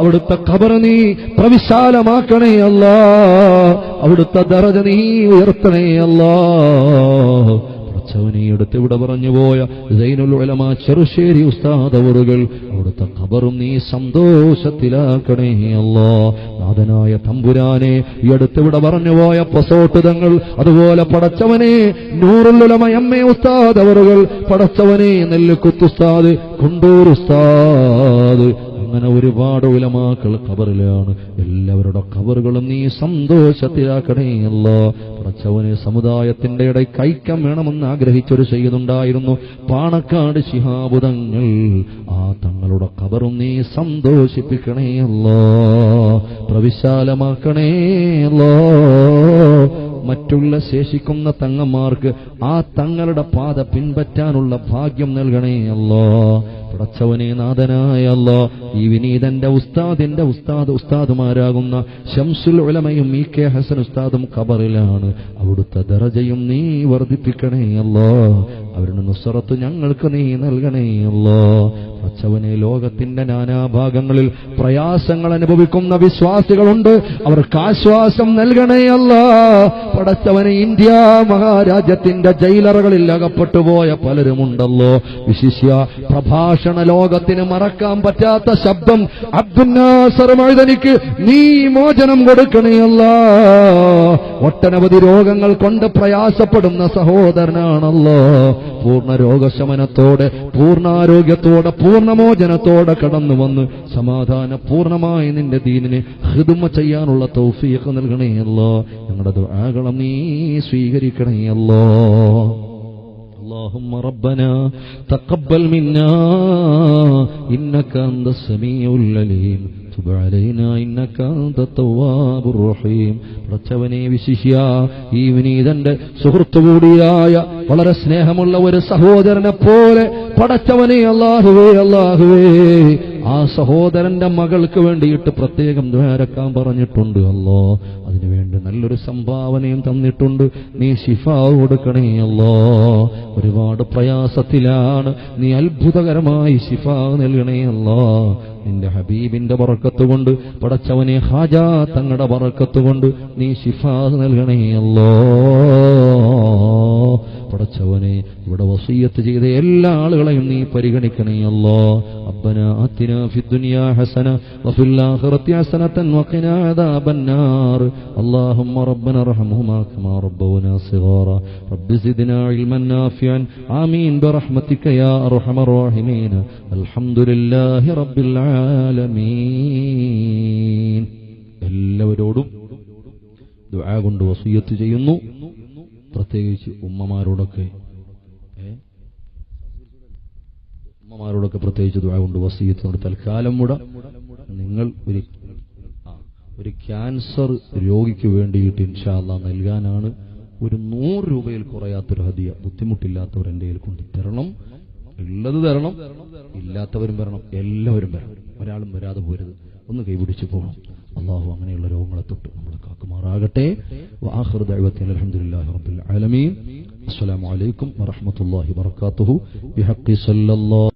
അവിടുത്തെ ഖബർ നീ പ്രവിശാലമാക്കണേ അല്ലാ, അവിടുത്തെ ദറജ നീ ഉയർത്തണേ അല്ലാ. എടുത്ത് ഇവിടെ പറഞ്ഞു പോയ സൈനുൽ ഉലമ ചെറുശ്ശേരി ഉസ്താദ് അവറുകൾ, അവിടുത്തെ ഖബറും നീ സന്തോഷത്തിലാക്കണേ അല്ലാ. നാഥനായ തമ്പുരാനെ, ഈ അടുത്ത് ഇവിടെ പറഞ്ഞു പോയ പൊസോട്ട് തങ്ങൾ, അതുപോലെ പടച്ചവനെ നൂറുൽ ഉലമ എമ്മേ ഉസ്താദ് അവറുകൾ, പടച്ചവനെ നെല്ലിക്കുത്ത് ഉസ്താദ്, കുണ്ടൂർ ഉസ്താദ്, അങ്ങനെ ഒരുപാട് ഉലമാക്കൾ ഖബറിലാണ്. എല്ലാവരുടെ ഖബറുകളും നീ സന്തോഷത്തിലാക്കണേ അല്ലാ. പടച്ചവനെ, സമുദായത്തിന്റെ ഇടയ്ക്ക് ഐക്യം വേണമെന്ന് ആഗ്രഹിച്ചൊരു ചെയ്യുന്നുണ്ടായിരുന്നു, പാണക്കാട് ശിഹാബ് തങ്ങൾ. ആ തങ്ങളുടെ ഖബറും നീ സന്തോഷിപ്പിക്കണേ അല്ലാ, പ്രവിശാലമാക്കണേ അല്ലാ. മറ്റുള്ള ശേഷിക്കുന്ന തങ്ങന്മാർക്ക് ആ തങ്ങളുടെ പാത പിൻപറ്റാനുള്ള ഭാഗ്യം നൽകണേ അല്ലാ. പടച്ചവനെ, നാഥനായ അല്ലാ, ഈ വിനീതന്റെ ഉസ്താദിന്റെ ഉസ്താദുമാരാകുന്ന ശംസുൽ ഉലമയും ഇ കെ ഹസൻ ഉസ്താദും ഖബറിലാണ്, അവിടുത്തെ ദറജയും നീ വർദ്ധിപ്പിക്കണേ അല്ലാ. അവരുടെ നുസ്റത്ത് ഞങ്ങൾക്ക് നീ നൽകണേ അല്ലാ. പടച്ചവനെ, ലോകത്തിന്റെ നാനാഭാഗങ്ങളിൽ പ്രയാസങ്ങൾ അനുഭവിക്കുന്ന വിശ്വാസികളുണ്ട്, അവർക്ക് ആശ്വാസം നൽകണേ അല്ലാ. പടച്ചവനെ, ഇന്ത്യ മഹാരാജ്യത്തിന്റെ ജയിലറകളിൽ അകപ്പെട്ടുപോയ പലരുമുണ്ടല്ലോ, വിശിഷ്യ പ്രഭാഷണ ലോകത്തിന് മറക്കാൻ പറ്റാത്ത ശബ്ദം അബ്ദുൽ നാസർ മഅ്ദനിക്ക് നീ മോചനം കൊടുക്കണേ അല്ലാ. ഒട്ടനവധി രോഗങ്ങൾ കൊണ്ട് പ്രയാസപ്പെടുന്ന സഹോദരനാണല്ലോ, പൂർണ്ണ രോഗശമനത്തോടെ, പൂർണ്ണാരോഗ്യത്തോടെ, പൂർണ്ണമോചനത്തോടെ കടന്നു വന്ന് സമാധാനപൂർണമായി നിന്റെ ദീനിനെ ഖിദ്മ ചെയ്യാനുള്ള തൗഫീഖ് നൽകണേ അല്ലാ. ഞങ്ങളുടെ ദുആകളും നീ സ്വീകരിക്കണേ അല്ലാ. اللهم ربنا تقبل منا إنك أنت السميع العليم تب علينا إنك أنت التواب الرحيم. പടച്ചവനെ, വിശിഷ്യ ഈ വിനീതന്റെ സുഹൃത്തുകൂടിയായ വളരെ സ്നേഹമുള്ള ഒരു സഹോദരനെ പോലെ പടച്ചവനെ, അല്ലാഹുവേ അല്ലാഹുവേ, ആ സഹോദരന്റെ മകൾക്ക് വേണ്ടിയിട്ട് പ്രത്യേകം ദ്വാരക്കാൻ പറഞ്ഞിട്ടുണ്ട് അല്ലാ. അതിനുവേണ്ടി നല്ലൊരു സംഭാവനയും തന്നിട്ടുണ്ട്, നീ ശിഫാ കൊടുക്കണേ അല്ലാ. ഒരുപാട് പ്രയാസത്തിലാണ്, നീ അത്ഭുതകരമായി ശിഫാ നൽകണേ അല്ലാ. നിന്റെ ഹബീബിന്റെ ബറക്കത്ത് കൊണ്ട് പടച്ചവനെ, ഹാജാ തങ്ങളുടെ ബറക്കത്ത് കൊണ്ട് നീ ശിഫാ നൽകണേ അല്ലാ. പടച്ചവനെ, ഇവിടെ വസിയ്യത്ത് ചെയ്ത എല്ലാ ആളുകളെയും നീ പരിഗണിക്കണേ അല്ലാ. ربنا آتنا في الدنيا حسنة وفي الآخرة حسنة وقنا عذاب النار. اللهم ربنا ارحمهما كما ربونا صغارا. رب زدنا علما نافعا. آمين برحمتك يا أرحم الراحمين. الحمد لله رب العالمين. എല്ലാവരോടും ദുആ കൊണ്ട് വസിയ്യത്ത് ചെയ്യുന്നു, പ്രത്യേകിച്ച് ഉമ്മമാരോടൊക്കെ പ്രത്യേകിച്ച് ദുആ കൊണ്ട് വസിയ്യത്ത്. തൽക്കാലം കൂടെ നിങ്ങൾ ഒരു ക്യാൻസർ രോഗിക്ക് വേണ്ടിയിട്ട് ഇൻഷാ അല്ലാഹ് നൽകാനാണ് ഒരു 100 രൂപയിൽ കുറയാത്തൊരു ഹദിയ. ബുദ്ധിമുട്ടില്ലാത്തവർ എൻ്റെ കയ്യിൽ കൊണ്ട് തരണം, ഉള്ളത് തരണം, ഇല്ലാത്തവരും വരണം, എല്ലാവരും വരണം, ഒരാളും വരാതെ പോരുത്, ഒന്ന് കൈപിടിച്ചു പോകണം. അല്ലാഹു അങ്ങനെയുള്ള രോഗങ്ങളെ തൊട്ട് നമ്മളെ കാക്കുമാറാകട്ടെ. വആഖിറു ദഅവതനാ അൽഹംദുലില്ലാഹി റബ്ബിൽ ആലമീൻ. അസ്സലാമു അലൈക്കും വറഹ്മത്തുള്ളാഹി വബറകാതുഹു. ബിഹഖി സല്ലല്ലാഹു